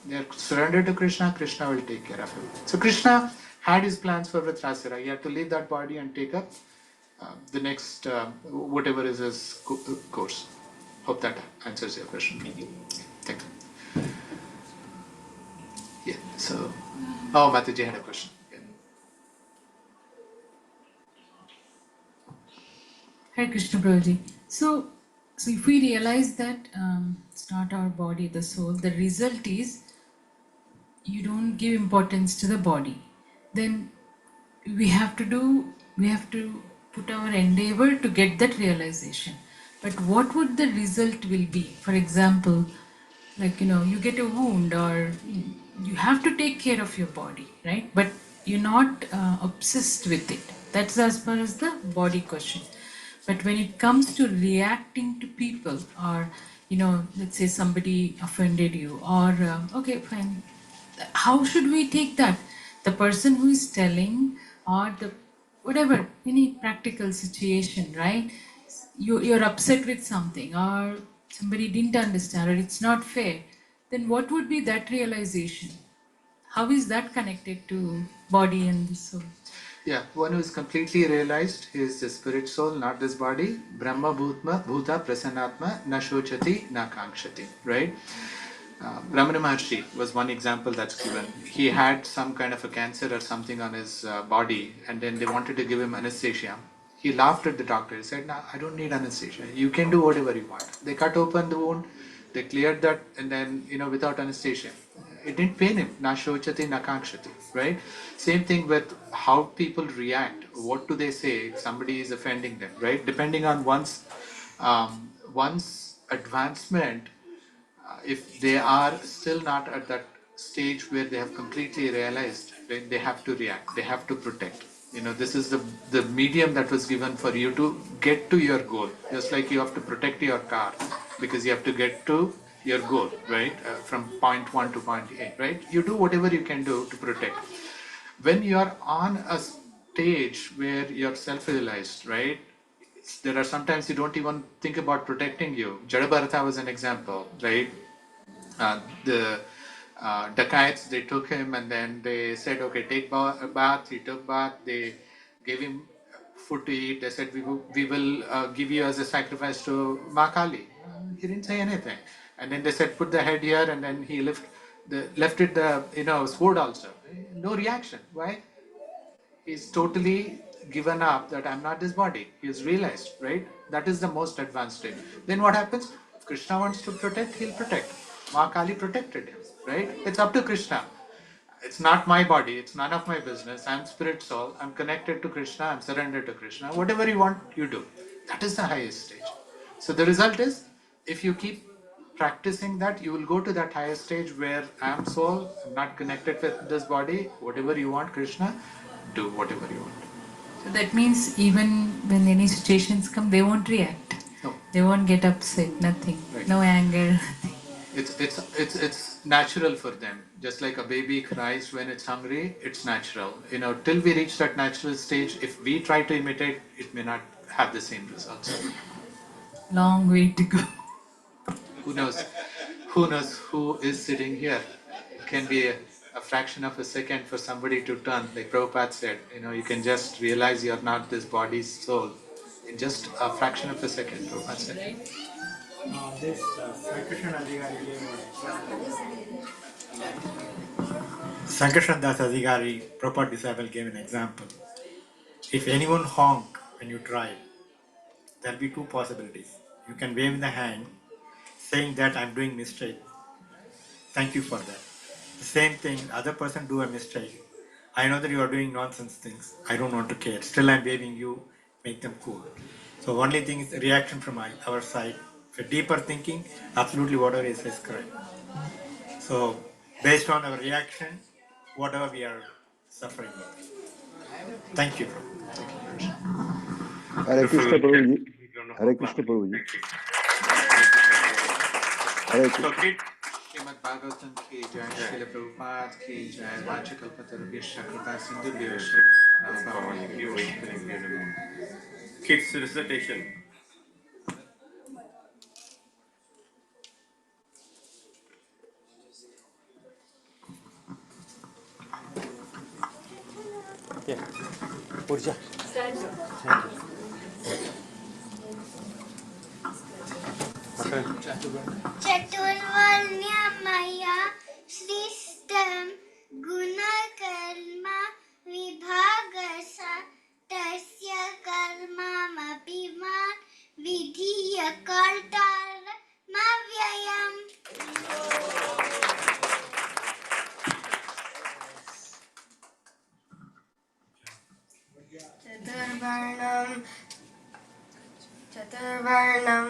They are surrendered to Krishna, Krishna will take care of him. So Krishna had his plans for Vritrasura. He had to leave that body and take up the next, whatever is his course. Hope that answers your question. Thank you. Yeah, so, Mataji had a question. Yeah. Hare Krishna Prabhuji. So if we realize that it's not our body, the soul, the result is you don't give importance to the body, then we have to put our endeavor to get that realization. But what would the result will be? For example, like you get a wound, or you have to take care of your body, right? But you're not obsessed with it. That's as far as the body question. But when it comes to reacting to people, or let's say somebody offended you, or okay, fine, how should we take that? The person who is telling, or the whatever, any practical situation, right? You're upset with something, or somebody didn't understand, or it's not fair, then what would be that realization? How is that connected to body and the soul? Yeah, one who is completely realized, he is the spirit soul, not this body. Brahma bhuta prasannatma na shochati na kankshati, right? Ramana Maharshi was one example that's given. He had some kind of a cancer or something on his body, and then they wanted to give him anesthesia. He laughed at the doctor. He said, "No, I don't need anesthesia. You can do whatever you want." They cut open the wound, they cleared that, and then, without anesthesia. It didn't pain him. Na shochati, na kankshati, right? Same thing with how people react. What do they say if somebody is offending them, right? Depending on one's advancement, if they are still not at that stage where they have completely realized, then they have to react, they have to protect. This is the medium that was given for you to get to your goal. Just like you have to protect your car because you have to get to your goal, right? From point 1 to point A, right? You do whatever you can do to protect. When you are on a stage where you're self-realized, right? There are sometimes you don't even think about protecting you. Jadabharata was an example, right? The dacoits, they took him and then they said, okay, take a bath. He took bath. They gave him food to eat. They said, we will give you as a sacrifice to Ma Kali. He didn't say anything. And then they said, put the head here, and then he left it the sword also. No reaction. Why? He's totally given up that I'm not this body. He's realized, right? That is the most advanced state. Then what happens? If Krishna wants to protect, he'll protect. Ma Kali protected him, right? It's up to Krishna. It's not my body. It's none of my business. I'm spirit soul. I'm connected to Krishna. I'm surrendered to Krishna. Whatever you want, you do. That is the highest stage. So the result is, if you keep practicing that, you will go to that higher stage where I am soul, I'm not connected with this body. Whatever you want, Krishna, do whatever you want. So that means even when any situations come, they won't react. No. They won't get upset, nothing. Right. No anger. It's natural for them. Just like a baby cries when it's hungry, it's natural. Till we reach that natural stage, if we try to imitate, it may not have the same results. Long way to go. Who knows? Who knows who is sitting here? It can be a fraction of a second for somebody to turn. Like Prabhupada said, you can just realize you're not this body's soul in just a fraction of a second, Prabhupada said. This Sankarshan Adhikari gave an example. Sankarshan Das Adhikari, proper disciple, gave an example. If anyone honk when you drive, there'll be two possibilities. You can wave the hand saying that I'm doing mistake. Thank you for that. The same thing, other person do a mistake. I know that you are doing nonsense things. I don't want to care. Still I'm waving you, make them cool. So only thing is reaction from our side. For deeper thinking, absolutely whatever is correct. So based on our reaction, whatever we are suffering with. Thank you. Thank you. Hare Krishna Prabhuji. Hare Krishna Prabhuji. Hare Krishna. Srimad Bhagavatam ki jai, Srila Prabhupada ki jai, Vachakalpatarubhyascha Krita Sindhubhyascha. Kids recitation. Yeah. Purja. चतुर्वर्ण्यमया सृष्टं गुणकर्म विभागसा तस्य कर्ममपि मां विधीय कर्तारमव्ययम् चतुर्वर्णं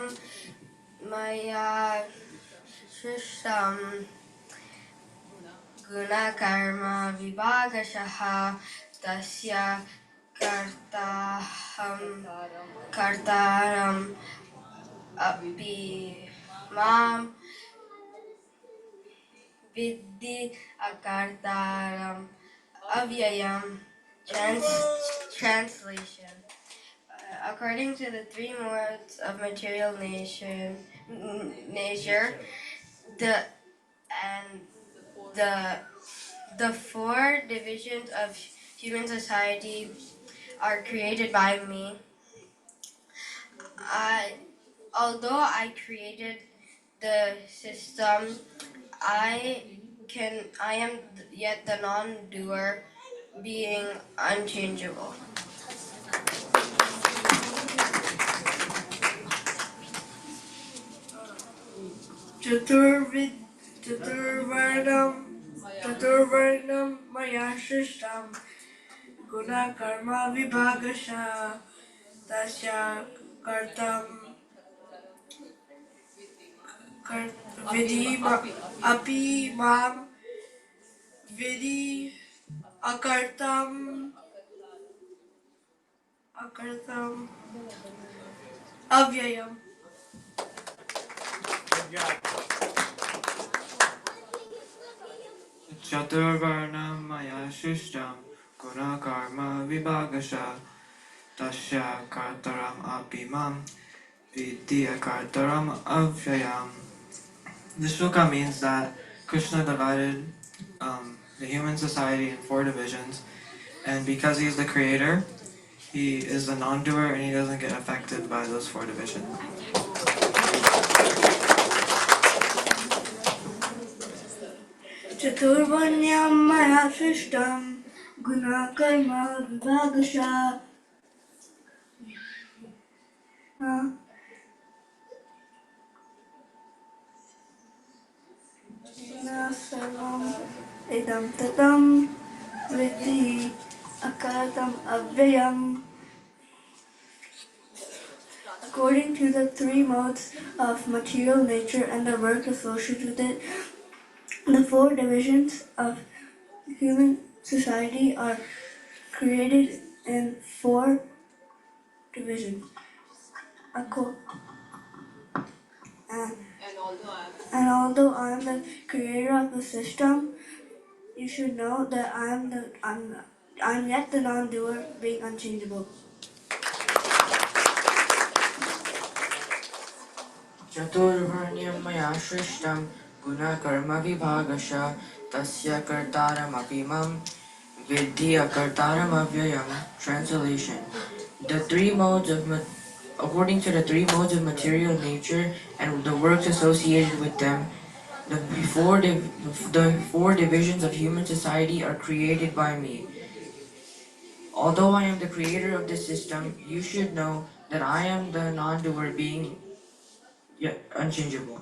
मया सृष्टं गुणकर्म विभागशः तस्य कर्तारम् अपि मां विद्धि अकर्तारम् अव्ययम्. Translation. According to the three modes of material nature, the the four divisions of human society are created by me. Although I created the system, I am yet the non-doer, being unchangeable. चतुर्वर्णं मया सृष्टं गुणकर्म विभागशः तस्य विधि अपि मां विधि अकर्तम् अव्ययम्. Chaturvarnam maya shrishtam gunakarma vibhagasha tasya kartaram apimam vidya kartaram avyayam. The shloka means that Krishna divided the human society in four divisions, and because he is the creator, he is the non-doer and he doesn't get affected by those four divisions. चतुर्वर्ण्यं मया सृष्टं गुणकर्म विभागशः सर्वम् इदं ततं विद्धि अकर्तम् अव्ययम्. According to the three modes of material nature and the work associated with it, the four divisions of human society are created in four divisions. And although I am the creator of the system, you should know that I'm yet the non-doer, being unchangeable. Chaturvarnyam maya shrishtam gunakarma vibhagasha tasya kartaram apimam vidya kartaram avyayam. Translation. According to the three modes of material nature and the works associated with them, the four divisions of human society are created by me. Although I am the creator of this system, you should know that I am the non-doer, being yet unchangeable.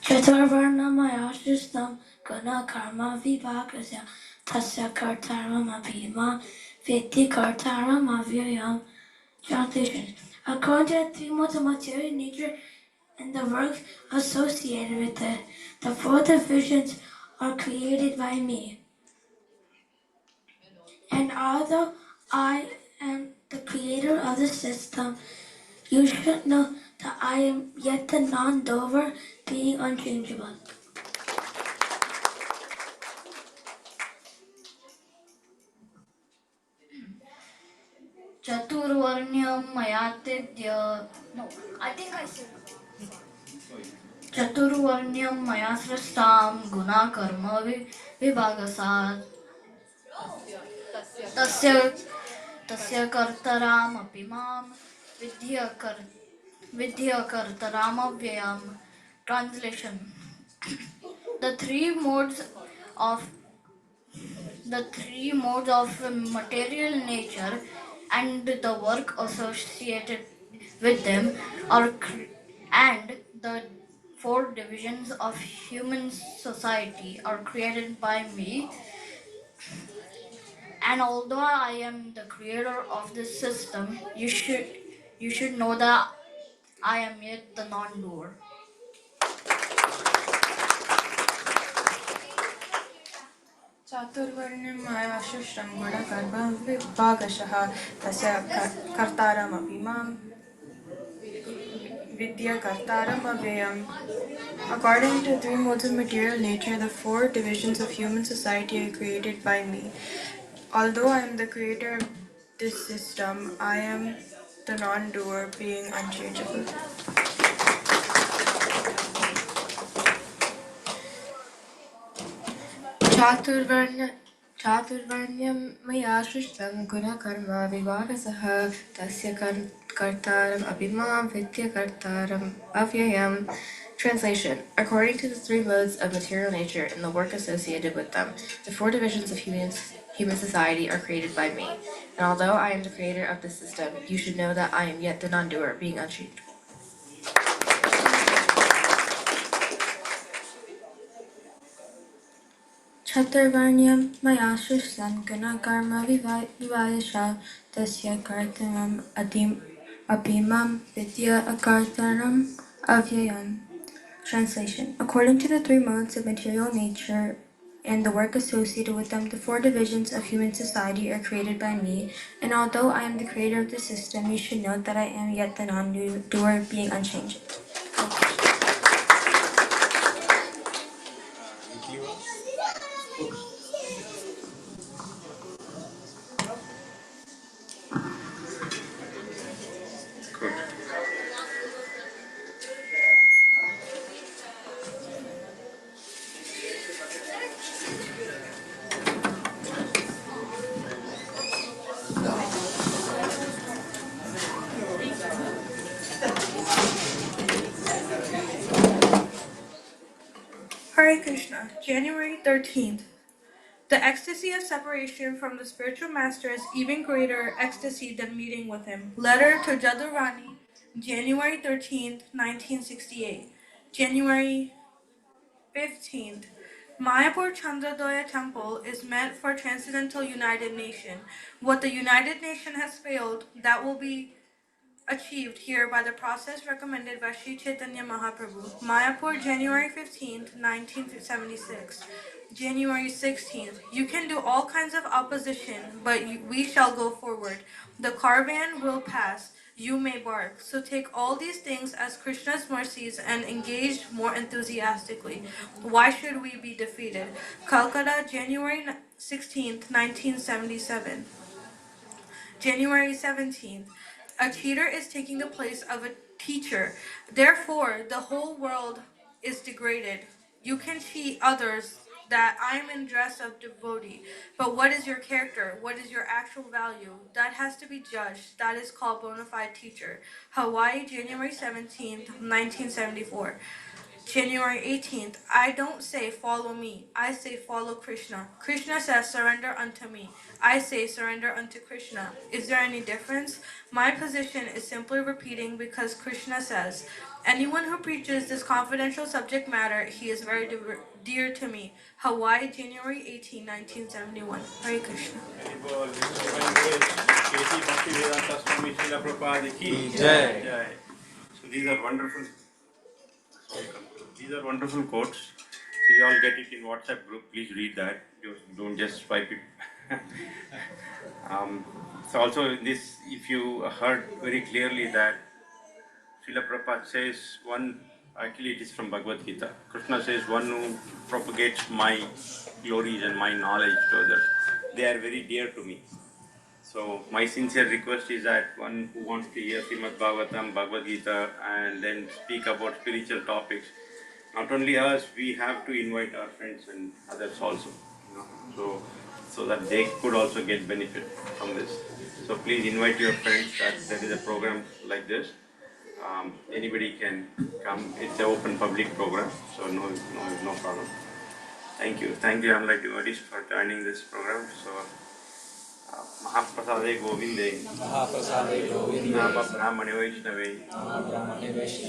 Chaturvarna maya shrishtam guna karma vibhagasya tasya kartaram abhima vidhi kartaram avyayam. Translation. According to the three modes of material nature and the work associated with it. The four divisions are created by me. And although I am the creator of the system, you should know that I am yet the non-doer, being unchangeable. Chaturvarnyam mayatidya. No, I think I said. Chaturvarnyam maya srishtam guna karma vibhagasat. Tasya tasya kartaram apimam vidya kartaram avyayam. Translation: The three modes of material nature and the work associated with them and the four divisions of human society are created by me. And although I am the creator of this system, you should know that I am yet the non-doer. चातुर्वर्ण्यं मया सृष्टं गुणकर्म विभागशः तस्य कर्तारमपि मां vidya kartaram avyayam. According to three modes of material nature, the four divisions of human society are created by me. Although I am the creator of this system, I am the non-doer, being unchangeable. चातुर्वर्ण्यं मया सृष्टं गुणकर्म विभागसः तस्य कर्तारम् अपि मां विद्य कर्तारम् अव्ययम्. Translation: According to the three modes of material nature and the work associated with them, the four divisions of human society are created by me. And although I am the creator of this system, you should know that I am yet the non-doer, being unchangeable. Chaturvarnyam maya shrishtan guna karma vivayasha tasya kartaram apimam vidya akartaram avyayam. Translation: According to the three modes of material nature and the work associated with them, the four divisions of human society are created by me. And although I am the creator of the system, you should note that I am yet the non-doer, being unchanged. Hare Krishna, January 13th. The ecstasy of separation from the spiritual master is even greater ecstasy than meeting with him. Letter to Jadurani, January 13th, 1968. January 15th. Mayapur Chandradoya Temple is meant for Transcendental United Nation. What the United Nation has failed, that will be achieved here by the process recommended by Sri Chaitanya Mahaprabhu. Mayapur, January 15th, 1976. January 16th. You can do all kinds of opposition, but we shall go forward. The caravan will pass. You may bark. So take all these things as Krishna's mercies and engage more enthusiastically. Why should we be defeated? Calcutta, January 16th, 1977. January 17th. A cheater is taking the place of a teacher. Therefore, the whole world is degraded. You can cheat others that I am in dress of devotee. But what is your character? What is your actual value? That has to be judged. That is called bona fide teacher. Hawaii, January 17th, 1974. January 18th, I don't say follow me, I say follow Krishna. Krishna says surrender unto me. I say surrender unto Krishna. Is there any difference? My position is simply repeating because Krishna says, anyone who preaches this confidential subject matter, he is very dear to me. Hawaii, January 18, 1971. Hare Krishna. So these are wonderful Welcome. These are wonderful quotes. So you all get it in WhatsApp group. Please read that. Don't just swipe it. So also in this, if you heard very clearly that Srila Prabhupada says actually it is from Bhagavad Gita. Krishna says one who propagates my glories and my knowledge to others, they are very dear to me. So my sincere request is that one who wants to hear Srimad Bhagavatam, Bhagavad Gita, and then speak about spiritual topics, not only us, we have to invite our friends and others also, so that they could also get benefit from this. So please invite your friends that there is a program like this. Anybody can come. It's an open public program, so no problem. Thank you, unlike devotees, for joining this program. So. Mahaprasade Govinde, Nama Brahmane Vaishnave,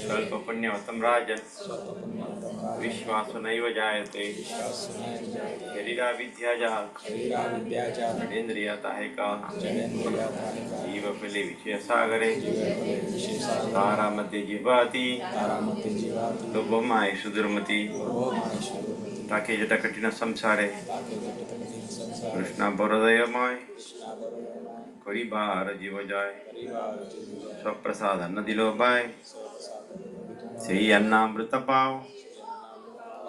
Svalpapanyavatam Rajan, Vishwasanaiva Jayate, Sharira Vidyajal, Jadendriya Taheka, Jiva Pili Vichya Tara Madhya Jivati, Lubhamai Sudurmati, Take Jata Katina Samsare, Krishna Borodayamai, Koribar Jivajai, Swaprasad Annadilo Bhai, Sri Annamrita Pao,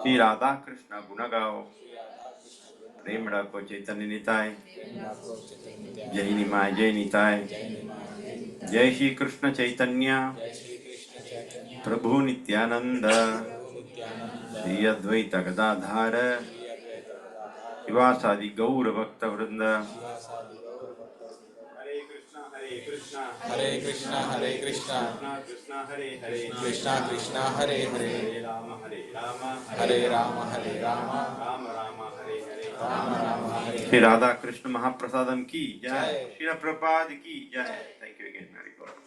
Sri Radha Krishna Gunagao, Premada Ko Chaitanya Nitai, Jai Nimai Jai Nitai, Jai Shri Krishna Chaitanya, Prabhu Nityananda, Sri Advaita Gadadhara, Shivasadi Gaura Bhakta Vrinda, Hare Krishna, Hare Krishna, Hare Krishna, Krishna Hare Hare, Krishna Krishna Hare Hare, Hare Rama, Hare Rama, Hare Rama, Rama Rama, Hare Hare, Rama Rama, Hare Hare. Shri Radha Krishna Mahaprasadam ki Jai, Shri Prabhupada ki Jai. Thank you again, Hare Krishna.